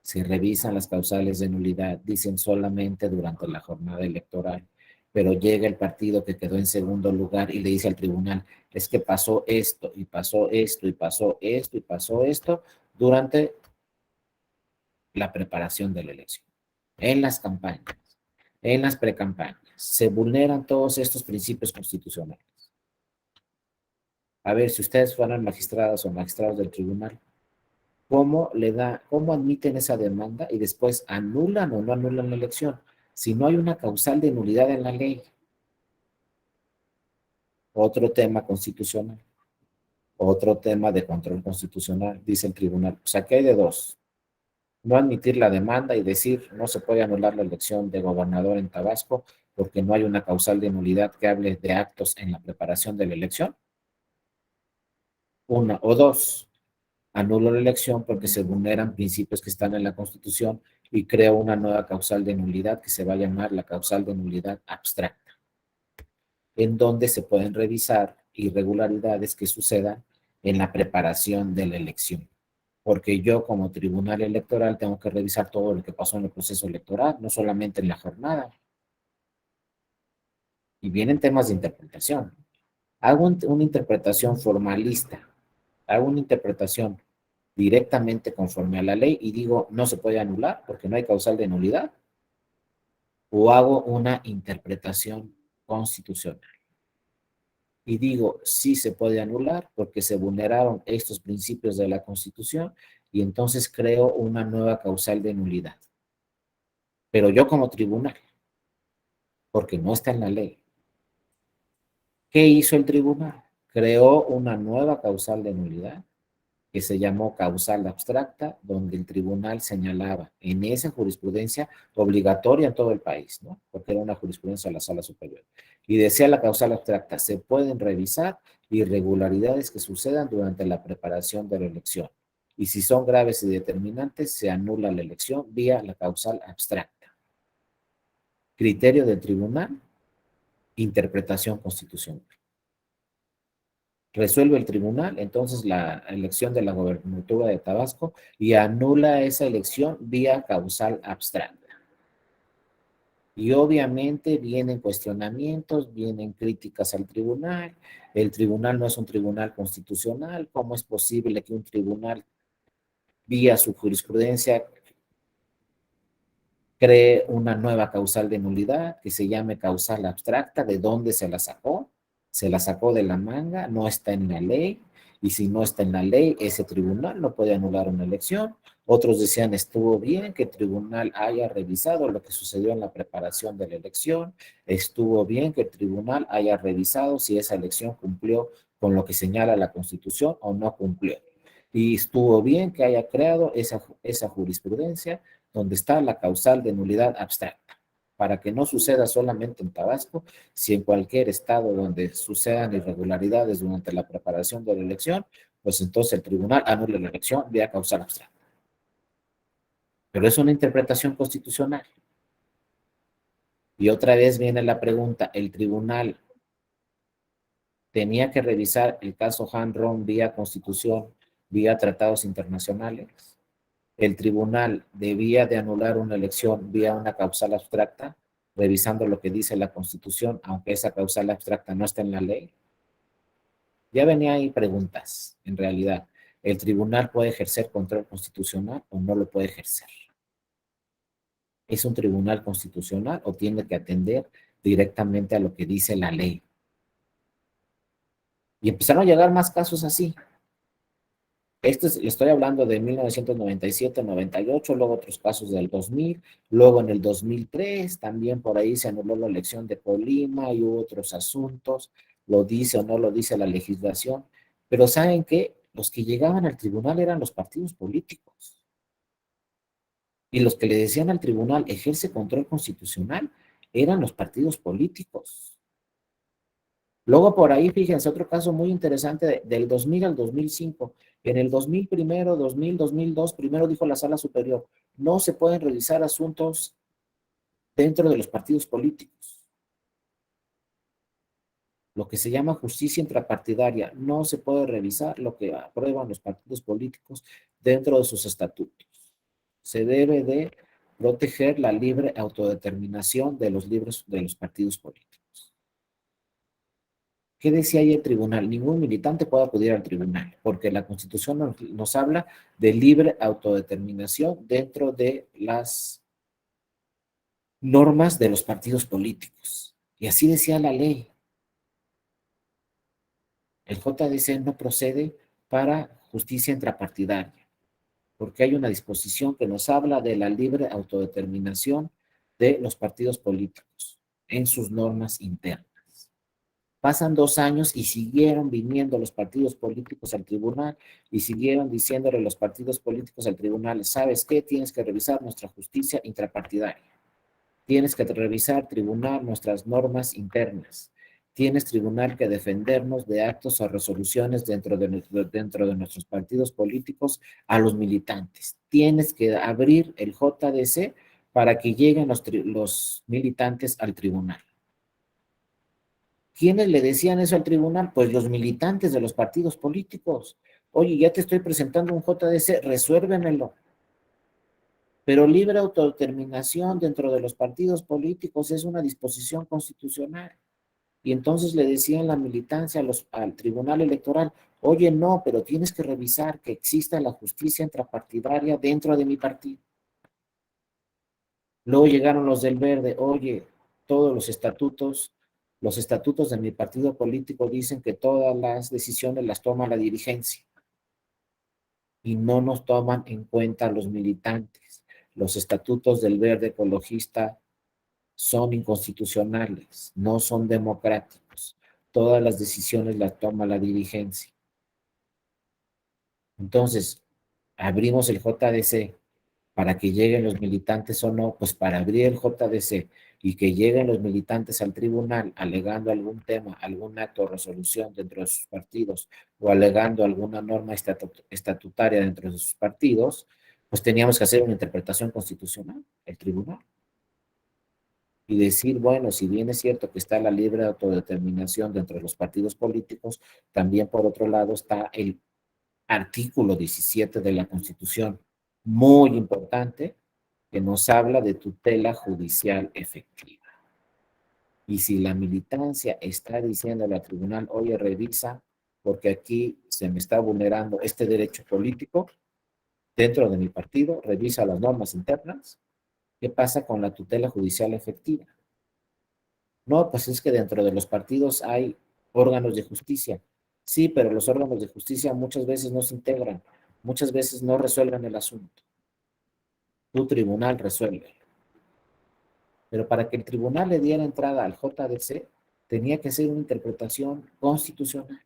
A: se revisan las causales de nulidad, dicen solamente durante la jornada electoral, pero llega el partido que quedó en segundo lugar y le dice al tribunal, es que pasó esto, y pasó esto, y pasó esto, y pasó esto, durante la preparación de la elección, en las campañas, en las precampañas. Se vulneran todos estos principios constitucionales. A ver, si ustedes fueran magistradas o magistrados del tribunal, cómo admiten esa demanda y después anulan o no anulan la elección? Si no hay una causal de nulidad en la ley. Otro tema constitucional, otro tema de control constitucional, dice el tribunal. O sea, que hay de dos. No admitir la demanda y decir no se puede anular la elección de gobernador en Tabasco porque no hay una causal de nulidad que hable de actos en la preparación de la elección. Una o dos, anulo la elección porque se vulneran principios que están en la Constitución y creo una nueva causal de nulidad que se va a llamar la causal de nulidad abstracta, en donde se pueden revisar irregularidades que sucedan en la preparación de la elección. Porque yo como tribunal electoral tengo que revisar todo lo que pasó en el proceso electoral, no solamente en la jornada. Y vienen temas de interpretación. Hago una interpretación formalista, hago una interpretación directamente conforme a la ley y digo, no se puede anular porque no hay causal de nulidad. o hago una interpretación constitucional. Y digo, sí se puede anular porque se vulneraron estos principios de la Constitución y entonces creo una nueva causal de nulidad. Pero yo como tribunal, porque no está en la ley. ¿Qué hizo el tribunal? Creó una nueva causal de nulidad que se llamó causal abstracta, donde el tribunal señalaba en esa jurisprudencia obligatoria en todo el país, ¿no? Porque era una jurisprudencia de la Sala Superior. Y decía la causal abstracta, se pueden revisar irregularidades que sucedan durante la preparación de la elección. Y si son graves y determinantes, se anula la elección vía la causal abstracta. Criterio del tribunal, interpretación constitucional. Resuelve el tribunal, entonces la elección de la gobernatura de Tabasco y anula esa elección vía causal abstracta. Y obviamente vienen cuestionamientos, vienen críticas al tribunal. El tribunal no es un tribunal constitucional. ¿Cómo es posible que un tribunal, vía su jurisprudencia, cree una nueva causal de nulidad que se llame causal abstracta? ¿De dónde se la sacó? Se la sacó de la manga, no está en la ley, y si no está en la ley, ese tribunal no puede anular una elección. Otros decían, estuvo bien que el tribunal haya revisado lo que sucedió en la preparación de la elección, estuvo bien que el tribunal haya revisado si esa elección cumplió con lo que señala la Constitución o no cumplió. Y estuvo bien que haya creado esa jurisprudencia donde está la causal de nulidad abstracta, para que no suceda solamente en Tabasco, si en cualquier estado donde sucedan irregularidades durante la preparación de la elección, pues entonces el tribunal anula la elección vía causal abstracta. Pero es una interpretación constitucional. Y otra vez viene la pregunta, ¿el tribunal tenía que revisar el caso Han Ron vía Constitución, vía tratados internacionales? ¿El tribunal debía de anular una elección vía una causal abstracta, revisando lo que dice la Constitución, aunque esa causal abstracta no está en la ley? Ya venía ahí preguntas, en realidad. ¿El tribunal puede ejercer control constitucional o no lo puede ejercer? ¿Es un tribunal constitucional o tiene que atender directamente a lo que dice la ley? Y empezaron a llegar más casos así. Le estoy hablando de 1997, 98, luego otros casos del 2000, luego en el 2003 también por ahí se anuló la elección de Colima y hubo otros asuntos, lo dice o no lo dice la legislación, pero ¿saben qué? Los que llegaban al tribunal eran los partidos políticos y los que le decían al tribunal ejerce control constitucional eran los partidos políticos. Luego por ahí, fíjense, otro caso muy interesante del 2000 al 2005. En el 2000 primero, 2000, 2002, primero dijo la Sala Superior, no se pueden revisar asuntos dentro de los partidos políticos. Lo que se llama justicia intrapartidaria, no se puede revisar lo que aprueban los partidos políticos dentro de sus estatutos. Se debe de proteger la libre autodeterminación de los partidos políticos. ¿Qué decía ahí el tribunal? Ningún militante puede acudir al tribunal, porque la Constitución nos habla de libre autodeterminación dentro de las normas de los partidos políticos. Y así decía la ley. El JDC no procede para justicia intrapartidaria, porque hay una disposición que nos habla de la libre autodeterminación de los partidos políticos en sus normas internas. Pasan 2 años y siguieron viniendo los partidos políticos al tribunal y siguieron diciéndole los partidos políticos al tribunal, ¿sabes qué? Tienes que revisar nuestra justicia intrapartidaria. Tienes que revisar, tribunal, nuestras normas internas. Tienes, tribunal, que defendernos de actos o resoluciones dentro de nuestros partidos políticos a los militantes. Tienes que abrir el JDC para que lleguen los militantes al tribunal. ¿Quiénes le decían eso al tribunal? Pues los militantes de los partidos políticos. Oye, ya te estoy presentando un JDC, resuélvemelo. Pero libre autodeterminación dentro de los partidos políticos es una disposición constitucional. Y entonces le decían la militancia al tribunal electoral, oye, no, pero tienes que revisar que exista la justicia intrapartidaria dentro de mi partido. Luego llegaron los del Verde, oye, todos los estatutos de mi partido político dicen que todas las decisiones las toma la dirigencia y no nos toman en cuenta los militantes. Los estatutos del Verde Ecologista son inconstitucionales, no son democráticos. Todas las decisiones las toma la dirigencia. Entonces, abrimos el JDC para que lleguen los militantes o no, pues para abrir el JDC y que lleguen los militantes al tribunal alegando algún tema, algún acto o resolución dentro de sus partidos o alegando alguna norma estatutaria dentro de sus partidos, pues teníamos que hacer una interpretación constitucional, el tribunal, y decir, bueno, si bien es cierto que está la libre autodeterminación dentro de los partidos políticos, también por otro lado está el artículo 17 de la Constitución, muy importante, que nos habla de tutela judicial efectiva. Y si la militancia está diciendo al tribunal, oye, revisa, porque aquí se me está vulnerando este derecho político dentro de mi partido, revisa las normas internas, ¿qué pasa con la tutela judicial efectiva? No, pues es que dentro de los partidos hay órganos de justicia. Sí, pero los órganos de justicia muchas veces no se integran, muchas veces no resuelven el asunto. Tu tribunal resuelve. Pero para que el tribunal le diera entrada al JDC, tenía que ser una interpretación constitucional.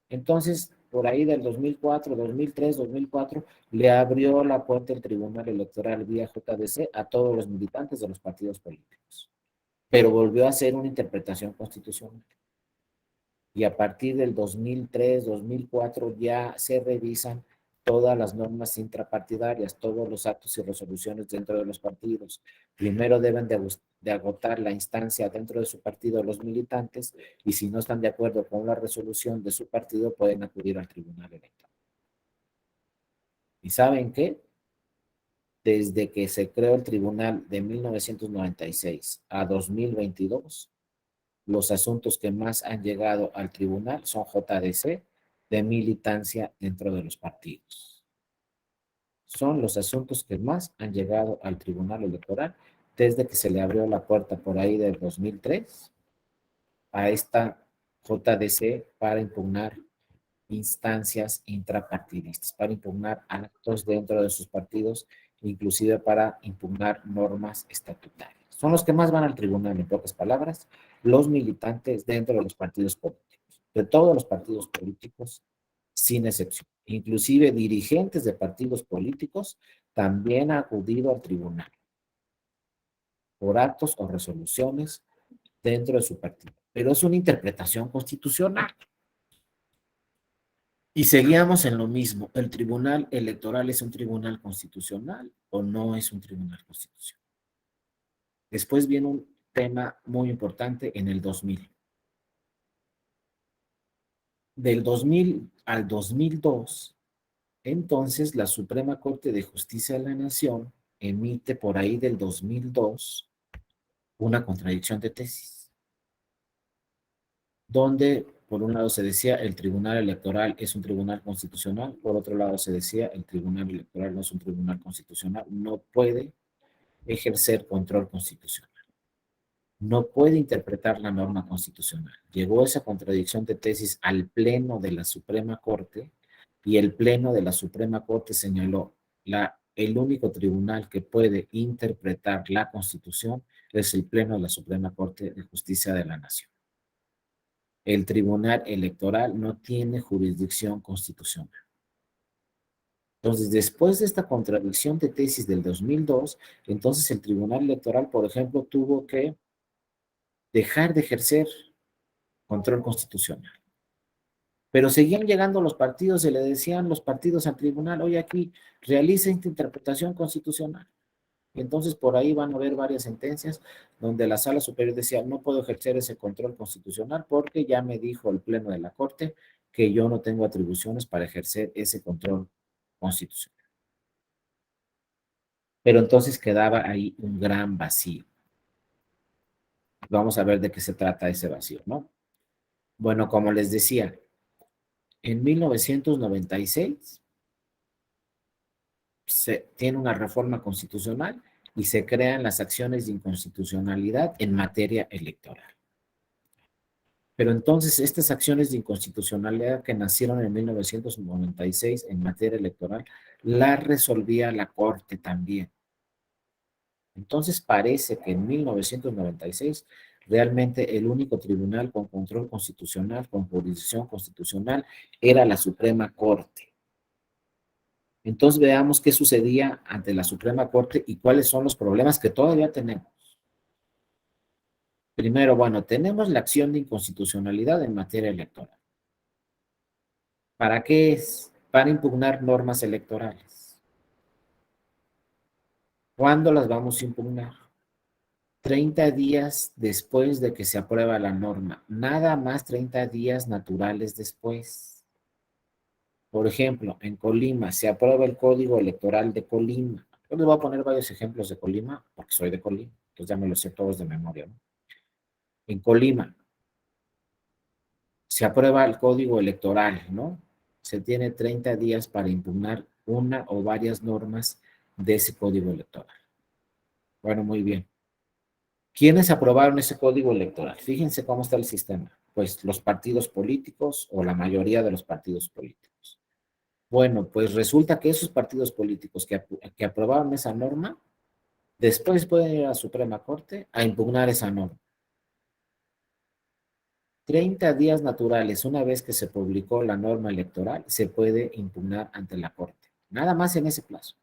A: Entonces, por ahí del 2004, 2003, 2004, le abrió la puerta el Tribunal Electoral vía JDC a todos los militantes de los partidos políticos. Pero volvió a ser una interpretación constitucional. Y a partir del 2003, 2004 ya se revisan todas las normas intrapartidarias, todos los actos y resoluciones dentro de los partidos. Primero deben de agotar la instancia dentro de su partido los militantes y si no están de acuerdo con la resolución de su partido pueden acudir al Tribunal Electoral. ¿Y saben qué? Desde que se creó el Tribunal de 1996 a 2022, los asuntos que más han llegado al tribunal son JDC de militancia dentro de los partidos. Son los asuntos que más han llegado al tribunal electoral desde que se le abrió la puerta por ahí del 2003 a esta JDC para impugnar instancias intrapartidistas, para impugnar actos dentro de sus partidos, inclusive para impugnar normas estatutarias. Son los que más van al tribunal, en pocas palabras, los militantes dentro de los partidos políticos, de todos los partidos políticos, sin excepción. Inclusive dirigentes de partidos políticos también han acudido al tribunal por actos o resoluciones dentro de su partido. Pero es una interpretación constitucional. Y seguíamos en lo mismo. ¿El tribunal electoral es un tribunal constitucional o no es un tribunal constitucional? Después viene un tema muy importante en el 2000. Del 2000 al 2002, entonces la Suprema Corte de Justicia de la Nación emite por ahí del 2002 una contradicción de tesis, donde por un lado se decía el Tribunal Electoral es un tribunal constitucional, por otro lado se decía el Tribunal Electoral no es un tribunal constitucional, no puede ejercer control constitucional. No puede interpretar la norma constitucional. Llegó esa contradicción de tesis al Pleno de la Suprema Corte y el Pleno de la Suprema Corte señaló el único tribunal que puede interpretar la Constitución es el Pleno de la Suprema Corte de Justicia de la Nación. El Tribunal Electoral no tiene jurisdicción constitucional. Entonces, después de esta contradicción de tesis del 2002, entonces el Tribunal Electoral, por ejemplo, tuvo que dejar de ejercer control constitucional. Pero seguían llegando los partidos y le decían los partidos al tribunal, oye, aquí realiza esta interpretación constitucional. Y entonces por ahí van a haber varias sentencias donde la Sala Superior decía, no puedo ejercer ese control constitucional porque ya me dijo el Pleno de la Corte que yo no tengo atribuciones para ejercer ese control constitucional. Pero entonces quedaba ahí un gran vacío. Vamos a ver de qué se trata ese vacío, ¿no? Bueno, como les decía, en 1996 se tiene una reforma constitucional y se crean las acciones de inconstitucionalidad en materia electoral. Pero entonces estas acciones de inconstitucionalidad que nacieron en 1996 en materia electoral, las resolvía la Corte también. Entonces parece que en 1996 realmente el único tribunal con control constitucional, con jurisdicción constitucional, era la Suprema Corte. Entonces veamos qué sucedía ante la Suprema Corte y cuáles son los problemas que todavía tenemos. Primero, bueno, tenemos la acción de inconstitucionalidad en materia electoral. ¿Para qué es? Para impugnar normas electorales. ¿Cuándo las vamos a impugnar? 30 días después de que se aprueba la norma. Nada más 30 días naturales después. Por ejemplo, en Colima se aprueba el Código Electoral de Colima. Yo les voy a poner varios ejemplos de Colima, porque soy de Colima, entonces ya me los sé todos de memoria, ¿no? En Colima se aprueba el Código Electoral, ¿no? Se tiene 30 días para impugnar una o varias normas de ese Código Electoral. Bueno, muy bien. ¿Quiénes aprobaron ese Código Electoral? Fíjense cómo está el sistema. Pues los partidos políticos o la mayoría de los partidos políticos. Bueno, pues resulta que esos partidos políticos que aprobaron esa norma, después pueden ir a la Suprema Corte a impugnar esa norma. 30 días naturales, una vez que se publicó la norma electoral, se puede impugnar ante la Corte. Nada más en ese plazo.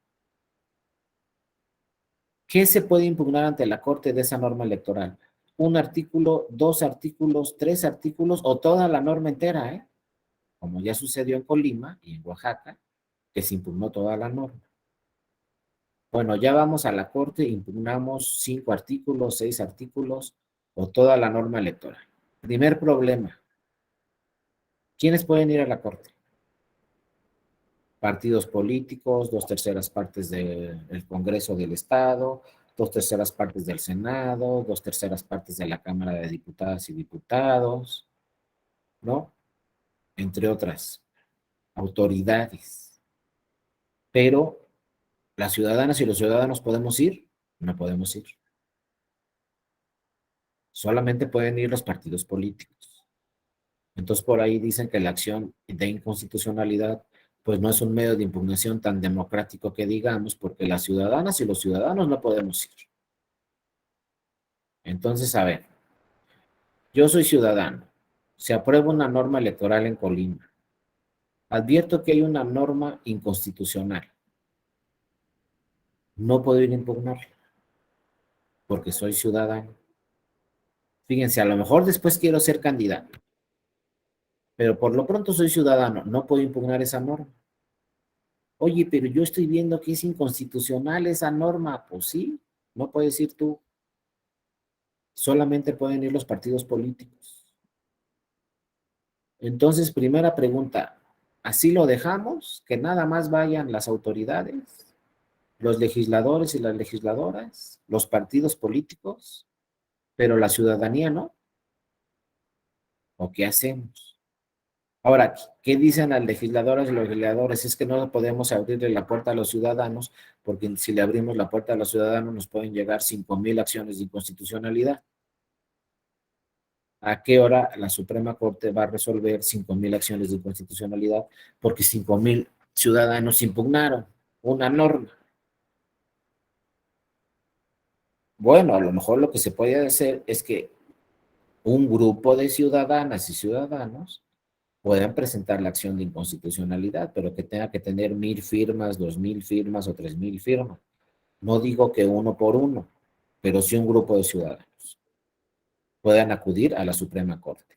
A: ¿Qué se puede impugnar ante la Corte de esa norma electoral? Un artículo, dos artículos, tres artículos o toda la norma entera, ¿eh? Como ya sucedió en Colima y en Oaxaca, que se impugnó toda la norma. Bueno, ya vamos a la Corte, impugnamos 5 artículos, 6 artículos o toda la norma electoral. Primer problema. ¿Quiénes pueden ir a la Corte? Partidos políticos, 2/3 partes del Congreso del Estado, 2/3 partes del Senado, 2/3 partes de la Cámara de Diputadas y Diputados, ¿no? Entre otras autoridades. Pero las ciudadanas y los ciudadanos podemos ir, no podemos ir. Solamente pueden ir los partidos políticos. Entonces por ahí dicen que la acción de inconstitucionalidad pues no es un medio de impugnación tan democrático que digamos, porque las ciudadanas y los ciudadanos no podemos ir. Entonces, a ver, yo soy ciudadano, se aprueba una norma electoral en Colima. Advierto que hay una norma inconstitucional. No puedo ir a impugnarla porque soy ciudadano. Fíjense, a lo mejor después quiero ser candidato, pero por lo pronto soy ciudadano, no puedo impugnar esa norma. Oye, pero yo estoy viendo que es inconstitucional esa norma. Pues sí, no puedes ir tú. Solamente pueden ir los partidos políticos. Entonces, primera pregunta, ¿así lo dejamos? ¿Que nada más vayan las autoridades, los legisladores y las legisladoras, los partidos políticos, pero la ciudadanía no? ¿O qué hacemos? Ahora, ¿qué dicen las legisladoras y los legisladores? Es que no podemos abrirle la puerta a los ciudadanos, porque si le abrimos la puerta a los ciudadanos nos pueden llegar 5,000 acciones de inconstitucionalidad. ¿A qué hora la Suprema Corte va a resolver 5,000 acciones de inconstitucionalidad? Porque 5,000 ciudadanos impugnaron una norma. Bueno, a lo mejor lo que se puede hacer es que un grupo de ciudadanas y ciudadanos puedan presentar la acción de inconstitucionalidad, pero que tenga que tener 1,000 firmas, 2,000 firmas o 3,000 firmas. No digo que uno por uno, pero sí un grupo de ciudadanos puedan acudir a la Suprema Corte.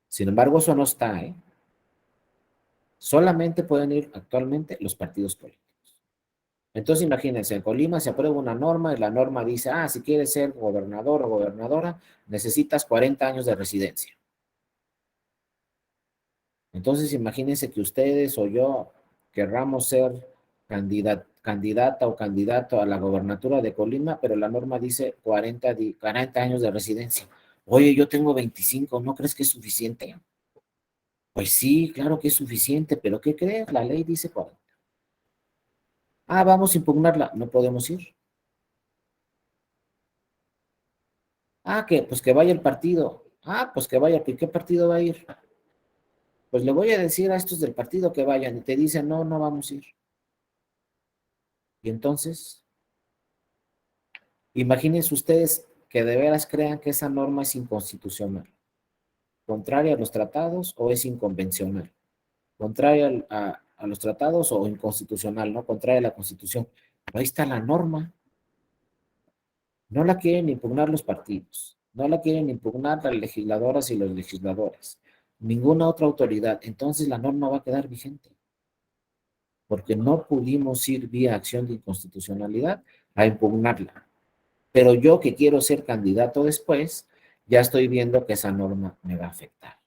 A: Sin embargo, eso no está, ¿eh? Solamente pueden ir actualmente los partidos políticos. Entonces, imagínense, en Colima se aprueba una norma y la norma dice, si quieres ser gobernador o gobernadora, necesitas 40 años de residencia. Entonces, imagínense que ustedes o yo querramos ser candidata o candidato a la gobernatura de Colima, pero la norma dice 40 años de residencia. Oye, yo tengo 25, ¿no crees que es suficiente? Pues sí, claro que es suficiente, pero ¿qué crees? La ley dice 40. Ah, vamos a impugnarla. No podemos ir. Ah, que pues que vaya el partido. Ah, pues que vaya. ¿Qué partido va a ir? Pues le voy a decir a estos del partido que vayan. Y te dicen, no, no vamos a ir. Y entonces, imagínense ustedes que de veras crean que esa norma es inconstitucional, contraria a los tratados o es inconvencional, contraria a los tratados o inconstitucional, ¿no? Contraria a la Constitución. Pero ahí está la norma. No la quieren impugnar los partidos, no la quieren impugnar las legisladoras y los legisladores, ninguna otra autoridad. Entonces la norma va a quedar vigente, porque no pudimos ir vía acción de inconstitucionalidad a impugnarla. Pero yo que quiero ser candidato después, ya estoy viendo que esa norma me va a afectar.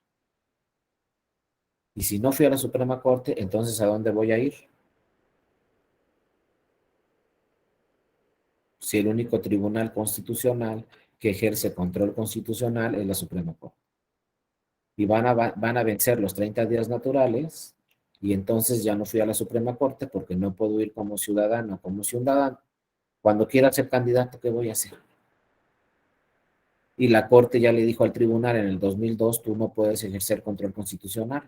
A: Y si no fui a la Suprema Corte, entonces ¿a dónde voy a ir? Si el único tribunal constitucional que ejerce control constitucional es la Suprema Corte. Y van a vencer los 30 días naturales y entonces ya no fui a la Suprema Corte porque no puedo ir como ciudadano, como ciudadano. Cuando quiera ser candidato, ¿qué voy a hacer? Y la Corte ya le dijo al tribunal en el 2002, tú no puedes ejercer control constitucional.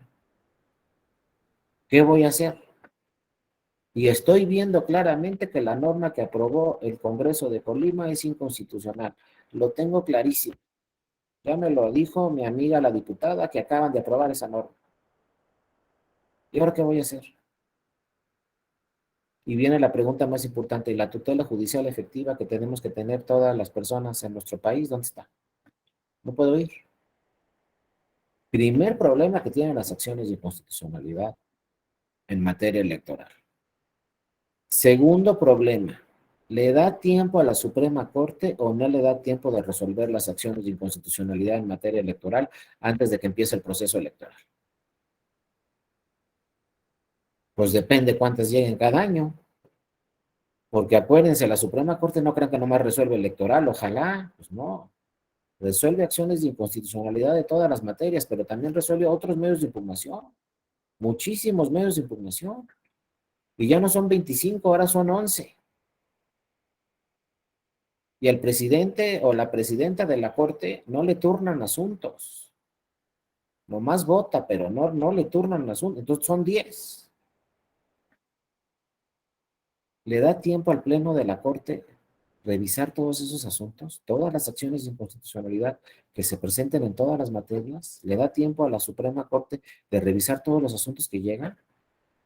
A: ¿Qué voy a hacer? Y estoy viendo claramente que la norma que aprobó el Congreso de Colima es inconstitucional. Lo tengo clarísimo. Ya me lo dijo mi amiga la diputada que acaban de aprobar esa norma. ¿Y ahora qué voy a hacer? Y viene la pregunta más importante, ¿y la tutela judicial efectiva que tenemos que tener todas las personas en nuestro país, dónde está? No puedo ir. Primer problema que tienen las acciones de constitucionalidad en materia electoral. Segundo problema, ¿le da tiempo a la Suprema Corte o no le da tiempo de resolver las acciones de inconstitucionalidad en materia electoral antes de que empiece el proceso electoral? Pues depende cuántas lleguen cada año, porque acuérdense, la Suprema Corte no crean que nomás resuelve electoral, ojalá, pues no. Resuelve acciones de inconstitucionalidad de todas las materias, pero también resuelve otros medios de impugnación, muchísimos medios de impugnación. Y ya no son 25, ahora son 11. Y al presidente o la presidenta de la Corte no le turnan asuntos. Nomás vota, pero no le turnan asuntos. Entonces son 10. ¿Le da tiempo al Pleno de la Corte revisar todos esos asuntos, todas las acciones de inconstitucionalidad que se presenten en todas las materias? ¿Le da tiempo a la Suprema Corte de revisar todos los asuntos que llegan?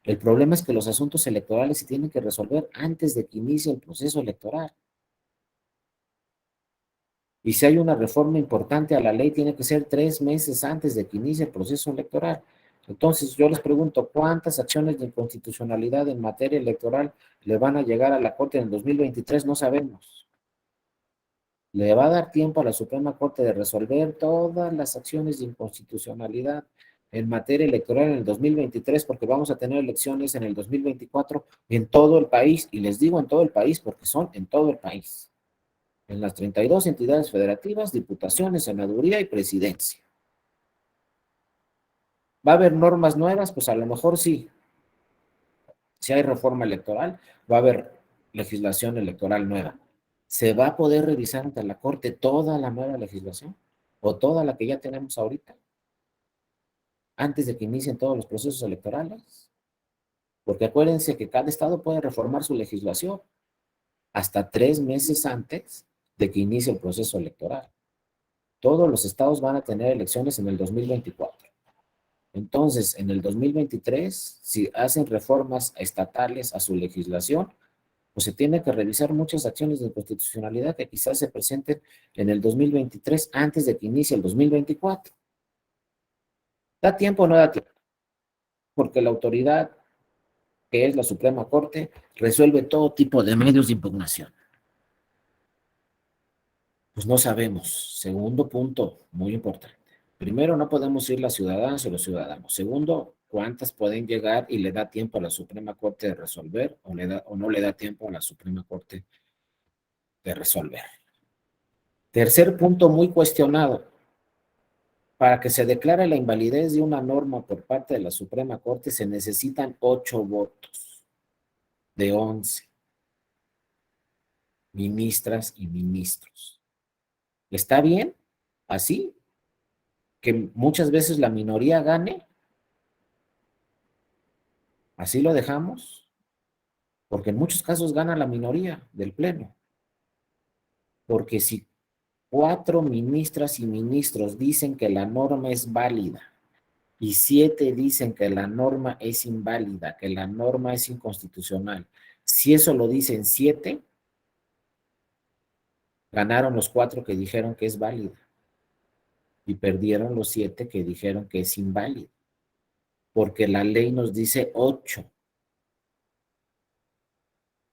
A: El problema es que los asuntos electorales se tienen que resolver antes de que inicie el proceso electoral. Y si hay una reforma importante a la ley, tiene que ser 3 meses antes de que inicie el proceso electoral. Entonces, yo les pregunto, ¿cuántas acciones de inconstitucionalidad en materia electoral le van a llegar a la Corte en el 2023? No sabemos. Le va a dar tiempo a la Suprema Corte de resolver todas las acciones de inconstitucionalidad en materia electoral en el 2023, porque vamos a tener elecciones en el 2024 en todo el país, y les digo en todo el país porque son en todo el país, en las 32 entidades federativas, diputaciones, senaduría y presidencia. ¿Va a haber normas nuevas? Pues a lo mejor sí. Si hay reforma electoral, va a haber legislación electoral nueva. ¿Se va a poder revisar ante la Corte toda la nueva legislación o toda la que ya tenemos ahorita antes de que inicien todos los procesos electorales? Porque acuérdense que cada estado puede reformar su legislación hasta 3 meses antes de que inicie el proceso electoral. Todos los estados van a tener elecciones en el 2024. Entonces, en el 2023, si hacen reformas estatales a su legislación, pues se tiene que revisar muchas acciones de inconstitucionalidad que quizás se presenten en el 2023 antes de que inicie el 2024. ¿Da tiempo o no da tiempo? Porque la autoridad, que es la Suprema Corte, resuelve todo tipo de medios de impugnación. Pues no sabemos. Segundo punto, muy importante. Primero, no podemos ir las ciudadanas o los ciudadanos. Segundo, ¿cuántas pueden llegar y le da tiempo a la Suprema Corte de resolver o no le da tiempo a la Suprema Corte de resolver? Tercer punto muy cuestionado. Para que se declare la invalidez de una norma por parte de la Suprema Corte se necesitan 8 votos. de 11 ministras y ministros. ¿Está bien? ¿Así? ¿Que muchas veces la minoría gane? ¿Así lo dejamos? Porque en muchos casos gana la minoría del pleno. Porque si 4 ministras y ministros dicen que la norma es válida y 7 dicen que la norma es inválida, que la norma es inconstitucional, si eso lo dicen 7, ganaron los 4 que dijeron que es válida y perdieron los 7 que dijeron que es inválida, porque la ley nos dice 8.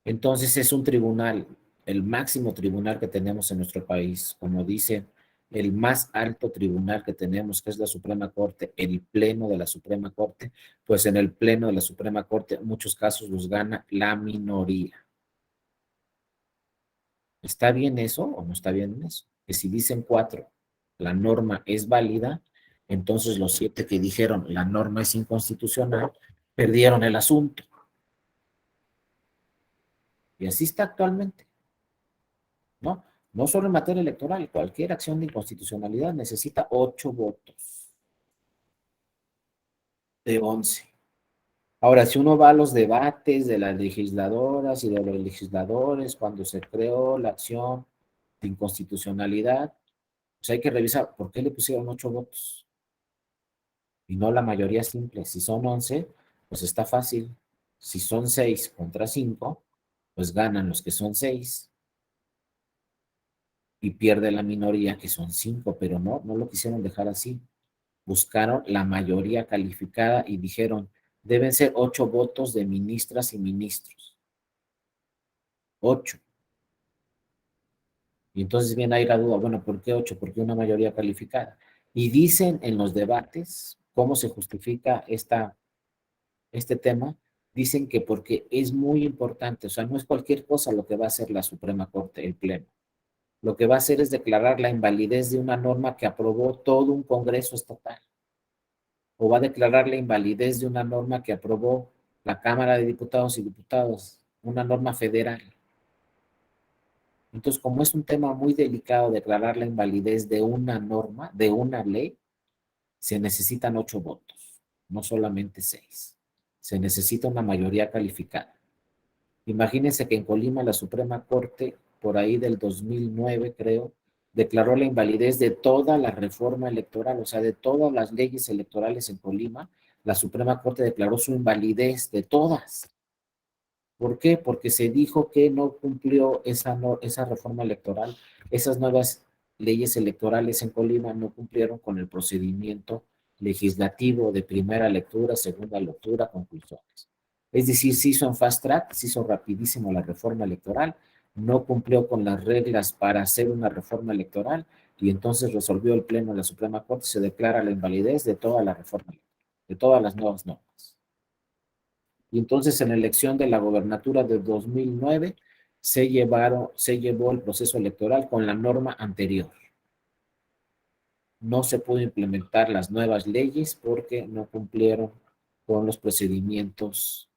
A: Entonces es un tribunal, el máximo tribunal que tenemos en nuestro país, como dice el más alto tribunal que tenemos, que es la Suprema Corte, el pleno de la Suprema Corte, pues en el pleno de la Suprema Corte en muchos casos los gana la minoría. ¿Está bien eso o no está bien eso? Que si dicen 4, la norma es válida, entonces los 7 que dijeron la norma es inconstitucional, perdieron el asunto. Y así está actualmente, ¿no? No solo en materia electoral, cualquier acción de inconstitucionalidad necesita 8 votos de 11. Ahora, si uno va a los debates de las legisladoras y de los legisladores cuando se creó la acción de inconstitucionalidad, pues hay que revisar por qué le pusieron 8 votos y no la mayoría simple. Si son 11, pues está fácil. Si son 6 contra 5, pues ganan los que son 6 y pierde la minoría que son 5, pero no lo quisieron dejar así. Buscaron la mayoría calificada y dijeron, deben ser 8 votos de ministras y ministros. 8. Y entonces viene ahí la duda, bueno, ¿por qué 8? ¿Por qué una mayoría calificada? Y dicen en los debates cómo se justifica este tema, dicen que porque es muy importante, o sea, no es cualquier cosa lo que va a hacer la Suprema Corte, el Pleno. Lo que va a hacer es declarar la invalidez de una norma que aprobó todo un Congreso estatal, o va a declarar la invalidez de una norma que aprobó la Cámara de Diputados y Diputadas, una norma federal. Entonces, como es un tema muy delicado declarar la invalidez de una norma, de una ley, se necesitan 8 votos, no solamente 6. Se necesita una mayoría calificada. Imagínense que en Colima la Suprema Corte, por ahí del 2009, creo, declaró la invalidez de toda la reforma electoral, o sea, de todas las leyes electorales en Colima, la Suprema Corte declaró su invalidez de todas. ¿Por qué? Porque se dijo que no cumplió esa reforma electoral, esas nuevas leyes electorales en Colima no cumplieron con el procedimiento legislativo de primera lectura, segunda lectura, conclusiones. Es decir, se hizo en fast track, se hizo rapidísimo la reforma electoral, no cumplió con las reglas para hacer una reforma electoral y entonces resolvió el Pleno de la Suprema Corte, se declara la invalidez de toda la reforma, de todas las nuevas normas. Y entonces en la elección de la gobernatura de 2009 se llevó el proceso electoral con la norma anterior. No se pudo implementar las nuevas leyes porque no cumplieron con los procedimientos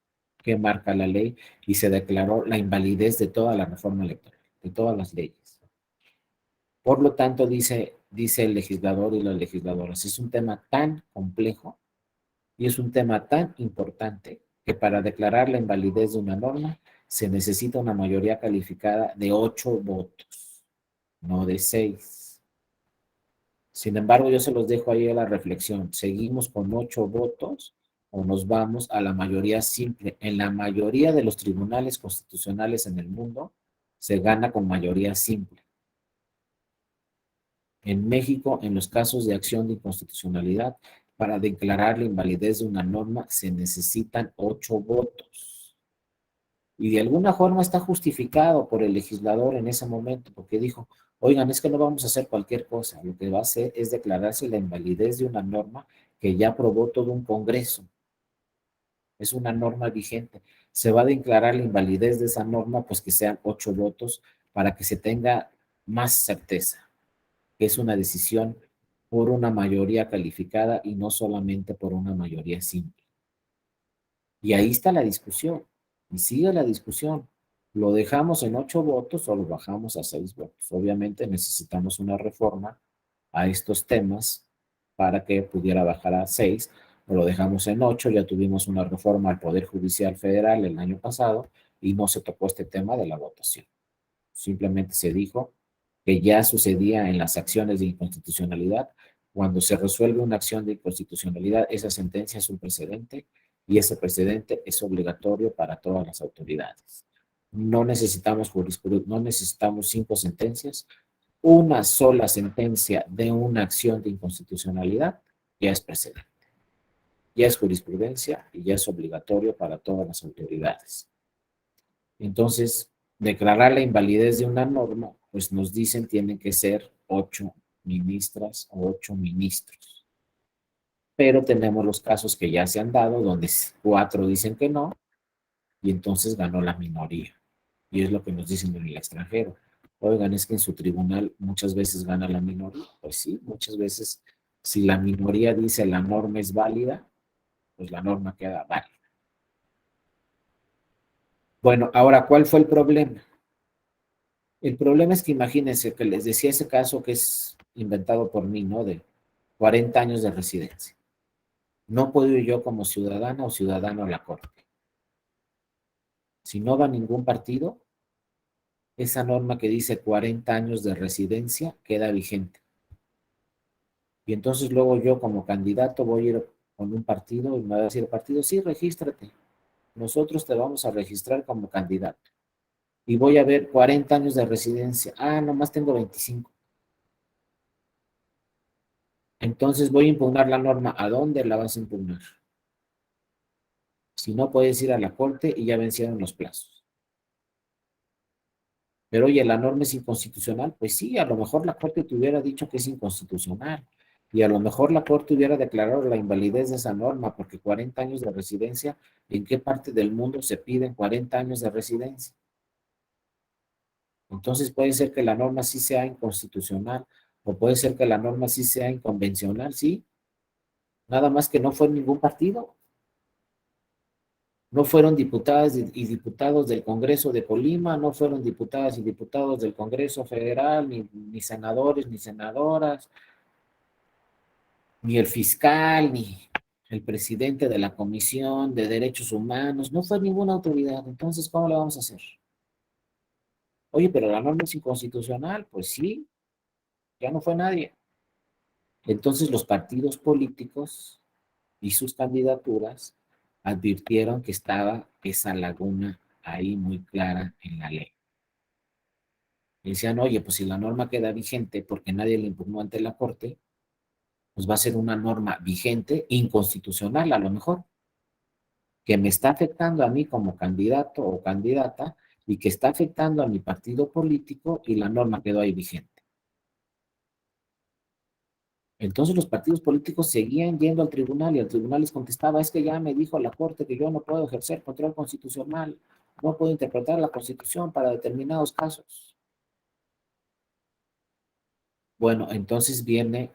A: que marca la ley y se declaró la invalidez de toda la reforma electoral, de todas las leyes. Por lo tanto, dice el legislador y las legisladoras, es un tema tan complejo y es un tema tan importante que para declarar la invalidez de una norma se necesita una mayoría calificada de 8 votos, no de 6. Sin embargo, yo se los dejo ahí a la reflexión. ¿Seguimos con 8 votos o nos vamos a la mayoría simple? En la mayoría de los tribunales constitucionales en el mundo se gana con mayoría simple. En México, en los casos de acción de inconstitucionalidad, para declarar la invalidez de una norma se necesitan 8 votos. Y de alguna forma está justificado por el legislador en ese momento, porque dijo, oigan, es que no vamos a hacer cualquier cosa, lo que va a hacer es declararse la invalidez de una norma que ya aprobó todo un Congreso. Es una norma vigente. Se va a declarar la invalidez de esa norma, pues que sean 8 votos para que se tenga más certeza que es una decisión por una mayoría calificada y no solamente por una mayoría simple. Y ahí está la discusión. Y sigue la discusión. ¿Lo dejamos en 8 votos o lo bajamos a 6 votos? Obviamente necesitamos una reforma a estos temas para que pudiera bajar a 6, o lo dejamos en 8. Ya tuvimos una reforma al Poder Judicial Federal el año pasado y no se tocó este tema de la votación. Simplemente se dijo que ya sucedía en las acciones de inconstitucionalidad. Cuando se resuelve una acción de inconstitucionalidad, esa sentencia es un precedente y ese precedente es obligatorio para todas las autoridades. No necesitamos jurisprudencia, no necesitamos 5 sentencias. Una sola sentencia de una acción de inconstitucionalidad ya es precedente, ya es jurisprudencia y ya es obligatorio para todas las autoridades. Entonces, declarar la invalidez de una norma, pues nos dicen tienen que ser 8 ministras o 8 ministros. Pero tenemos los casos que ya se han dado, donde 4 dicen que no, y entonces ganó la minoría. Y es lo que nos dicen en el extranjero. Oigan, es que en su tribunal muchas veces gana la minoría. Pues sí, muchas veces, si la minoría dice la norma es válida, pues la norma queda válida. Bueno, ahora, ¿cuál fue el problema? El problema es que imagínense que les decía ese caso que es inventado por mí, ¿no? De 40 años de residencia. No puedo ir yo como ciudadana o ciudadano a la corte. Si no va ningún partido, esa norma que dice 40 años de residencia queda vigente. Y entonces luego yo como candidato voy a ir con un partido y me va a decir el partido, sí, regístrate. Nosotros te vamos a registrar como candidato. Y voy a ver 40 años de residencia. Ah, nomás tengo 25. Entonces voy a impugnar la norma. ¿A dónde la vas a impugnar? Si no, puedes ir a la corte y ya vencieron los plazos. Pero oye, la norma es inconstitucional. Pues sí, a lo mejor la corte te hubiera dicho que es inconstitucional. Y a lo mejor la corte hubiera declarado la invalidez de esa norma, porque 40 años de residencia, ¿en qué parte del mundo se piden 40 años de residencia? Entonces puede ser que la norma sí sea inconstitucional, o puede ser que la norma sí sea inconvencional, sí. Nada más que no fue ningún partido. No fueron diputadas y diputados del Congreso de Colima, no fueron diputadas y diputados del Congreso Federal, ni senadores, ni senadoras, ni el fiscal, ni el presidente de la Comisión de Derechos Humanos, no fue ninguna autoridad. Entonces, ¿cómo le vamos a hacer? Oye, pero la norma es inconstitucional. Pues sí, ya no fue nadie. Entonces, los partidos políticos y sus candidaturas advirtieron que estaba esa laguna ahí muy clara en la ley. Y decían, oye, pues si la norma queda vigente porque nadie la impugnó ante la Corte, pues va a ser una norma vigente, inconstitucional a lo mejor, que me está afectando a mí como candidato o candidata y que está afectando a mi partido político y la norma quedó ahí vigente. Entonces los partidos políticos seguían yendo al tribunal y el tribunal les contestaba, es que ya me dijo la Corte que yo no puedo ejercer control constitucional, no puedo interpretar la Constitución para determinados casos. Bueno, entonces viene,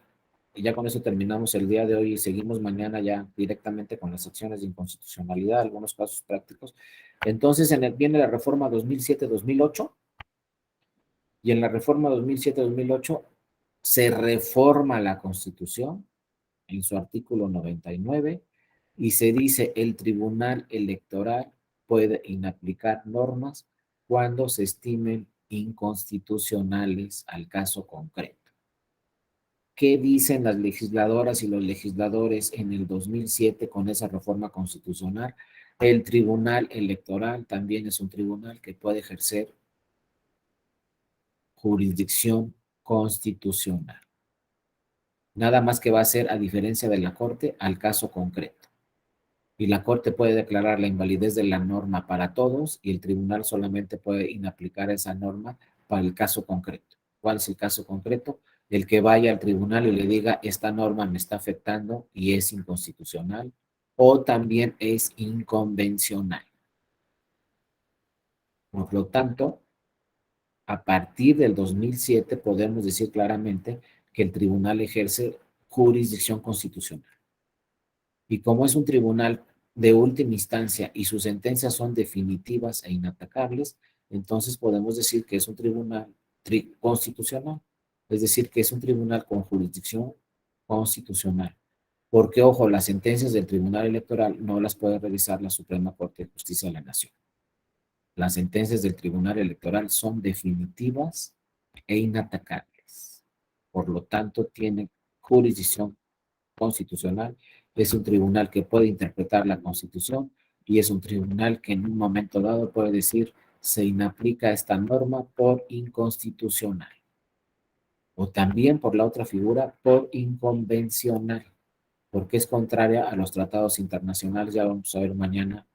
A: y ya con eso terminamos el día de hoy y seguimos mañana ya directamente con las acciones de inconstitucionalidad, algunos casos prácticos. Entonces viene la reforma 2007-2008 y en la reforma 2007-2008 se reforma la Constitución en su artículo 99 y se dice el Tribunal Electoral puede inaplicar normas cuando se estimen inconstitucionales al caso concreto. ¿Qué dicen las legisladoras y los legisladores en el 2007 con esa reforma constitucional? El Tribunal Electoral también es un tribunal que puede ejercer jurisdicción constitucional. Nada más que va a ser, a diferencia de la Corte, al caso concreto. Y la Corte puede declarar la invalidez de la norma para todos y el tribunal solamente puede inaplicar esa norma para el caso concreto. ¿Cuál es el caso concreto? El que vaya al tribunal y le diga, esta norma me está afectando y es inconstitucional o también es inconvencional. Por lo tanto, a partir del 2007 podemos decir claramente que el tribunal ejerce jurisdicción constitucional. Y como es un tribunal de última instancia y sus sentencias son definitivas e inatacables, entonces podemos decir que es un tribunal constitucional, es decir, que es un tribunal con jurisdicción constitucional. Porque, ojo, las sentencias del Tribunal Electoral no las puede revisar la Suprema Corte de Justicia de la Nación. Las sentencias del Tribunal Electoral son definitivas e inatacables. Por lo tanto, tiene jurisdicción constitucional, es un tribunal que puede interpretar la Constitución y es un tribunal que en un momento dado puede decir se inaplica esta norma por inconstitucional. O también por la otra figura, por inconvencional, porque es contraria a los tratados internacionales. Ya vamos a ver mañana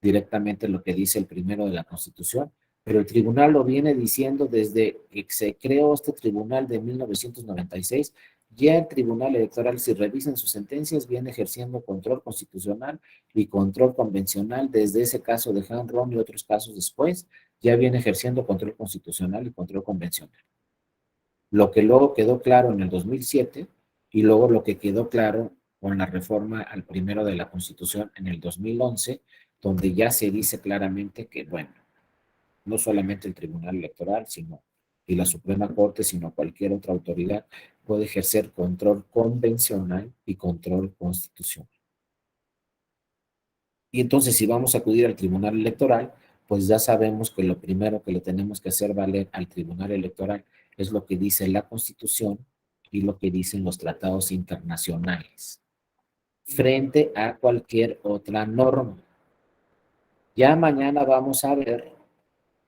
A: directamente lo que dice el primero de la Constitución, pero el tribunal lo viene diciendo desde que se creó este tribunal de 1996. Ya el Tribunal Electoral, si revisan sus sentencias, viene ejerciendo control constitucional y control convencional desde ese caso de Han Rom y otros casos después, ya viene ejerciendo control constitucional y control convencional. Lo que luego quedó claro en el 2007 y luego lo que quedó claro con la reforma al primero de la Constitución en el 2011, donde ya se dice claramente que, bueno, no solamente el Tribunal Electoral, sino y la Suprema Corte, sino cualquier otra autoridad puede ejercer control convencional y control constitucional. Y entonces, si vamos a acudir al Tribunal Electoral, pues ya sabemos que lo primero que le tenemos que hacer valer al Tribunal Electoral es lo que dice la Constitución y lo que dicen los tratados internacionales, frente a cualquier otra norma. Ya mañana vamos a ver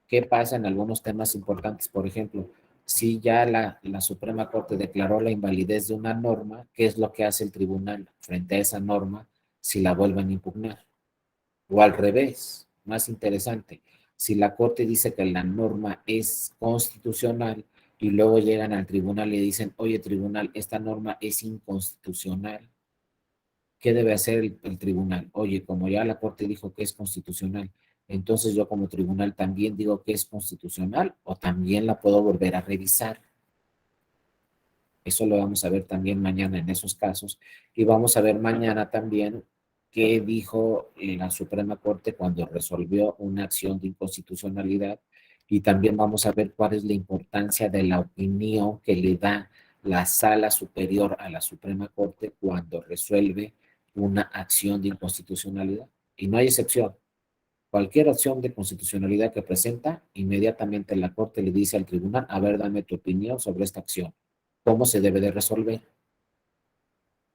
A: qué pasa en algunos temas importantes. Por ejemplo, si ya la Suprema Corte declaró la invalidez de una norma, ¿qué es lo que hace el tribunal frente a esa norma si la vuelven a impugnar? O al revés, más interesante, si la Corte dice que la norma es constitucional y luego llegan al tribunal y dicen, oye, tribunal, esta norma es inconstitucional, ¿qué debe hacer el tribunal? Oye, como ya la Corte dijo que es constitucional, entonces yo como tribunal también digo que es constitucional o también la puedo volver a revisar. Eso lo vamos a ver también mañana en esos casos. Y vamos a ver mañana también qué dijo la Suprema Corte cuando resolvió una acción de inconstitucionalidad. Y también vamos a ver cuál es la importancia de la opinión que le da la Sala Superior a la Suprema Corte cuando resuelve una acción de inconstitucionalidad. Y no hay excepción. Cualquier acción de constitucionalidad que presenta, inmediatamente la Corte le dice al tribunal, a ver, dame tu opinión sobre esta acción. ¿Cómo se debe de resolver?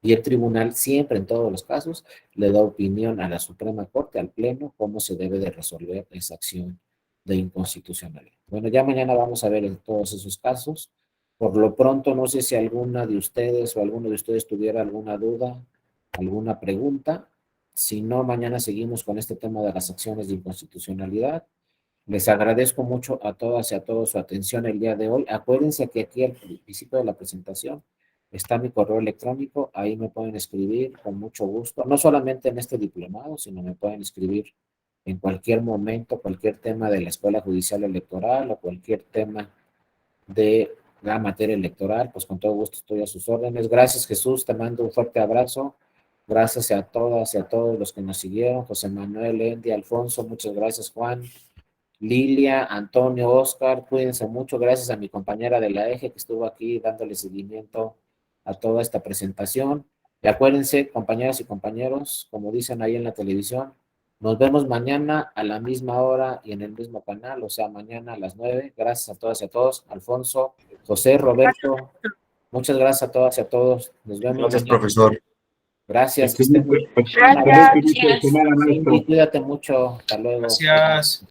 A: Y el tribunal siempre, en todos los casos, le da opinión a la Suprema Corte, al Pleno, cómo se debe de resolver esa acción de inconstitucionalidad. Bueno, ya mañana vamos a ver en todos esos casos. Por lo pronto, no sé si alguna de ustedes o alguno de ustedes tuviera alguna duda, alguna pregunta. Si no, mañana seguimos con este tema de las acciones de inconstitucionalidad. Les agradezco mucho a todas y a todos su atención el día de hoy. Acuérdense que aquí al principio de la presentación está mi correo electrónico, ahí me pueden escribir con mucho gusto, no solamente en este diplomado, sino me pueden escribir en cualquier momento, cualquier tema de la Escuela Judicial Electoral o cualquier tema de la materia electoral, pues con todo gusto estoy a sus órdenes. Gracias, Jesús, te mando un fuerte abrazo. Gracias a todas y a todos los que nos siguieron, José Manuel, Endy, Alfonso, muchas gracias, Juan, Lilia, Antonio, Oscar, cuídense mucho. Gracias a mi compañera de la EJE que estuvo aquí dándole seguimiento a toda esta presentación. Y acuérdense, compañeras y compañeros, como dicen ahí en la televisión, nos vemos mañana a la misma hora y en el mismo canal, o sea, mañana a las 9. Gracias a todas y a todos. Alfonso, José, Roberto, muchas gracias a todas y a todos. Nos vemos
B: Gracias,
A: mañana.
B: profesor.
A: Gracias, que estén muy bien.
C: Gracias.
A: Cindy, cuídate mucho. Hasta luego.
C: Gracias.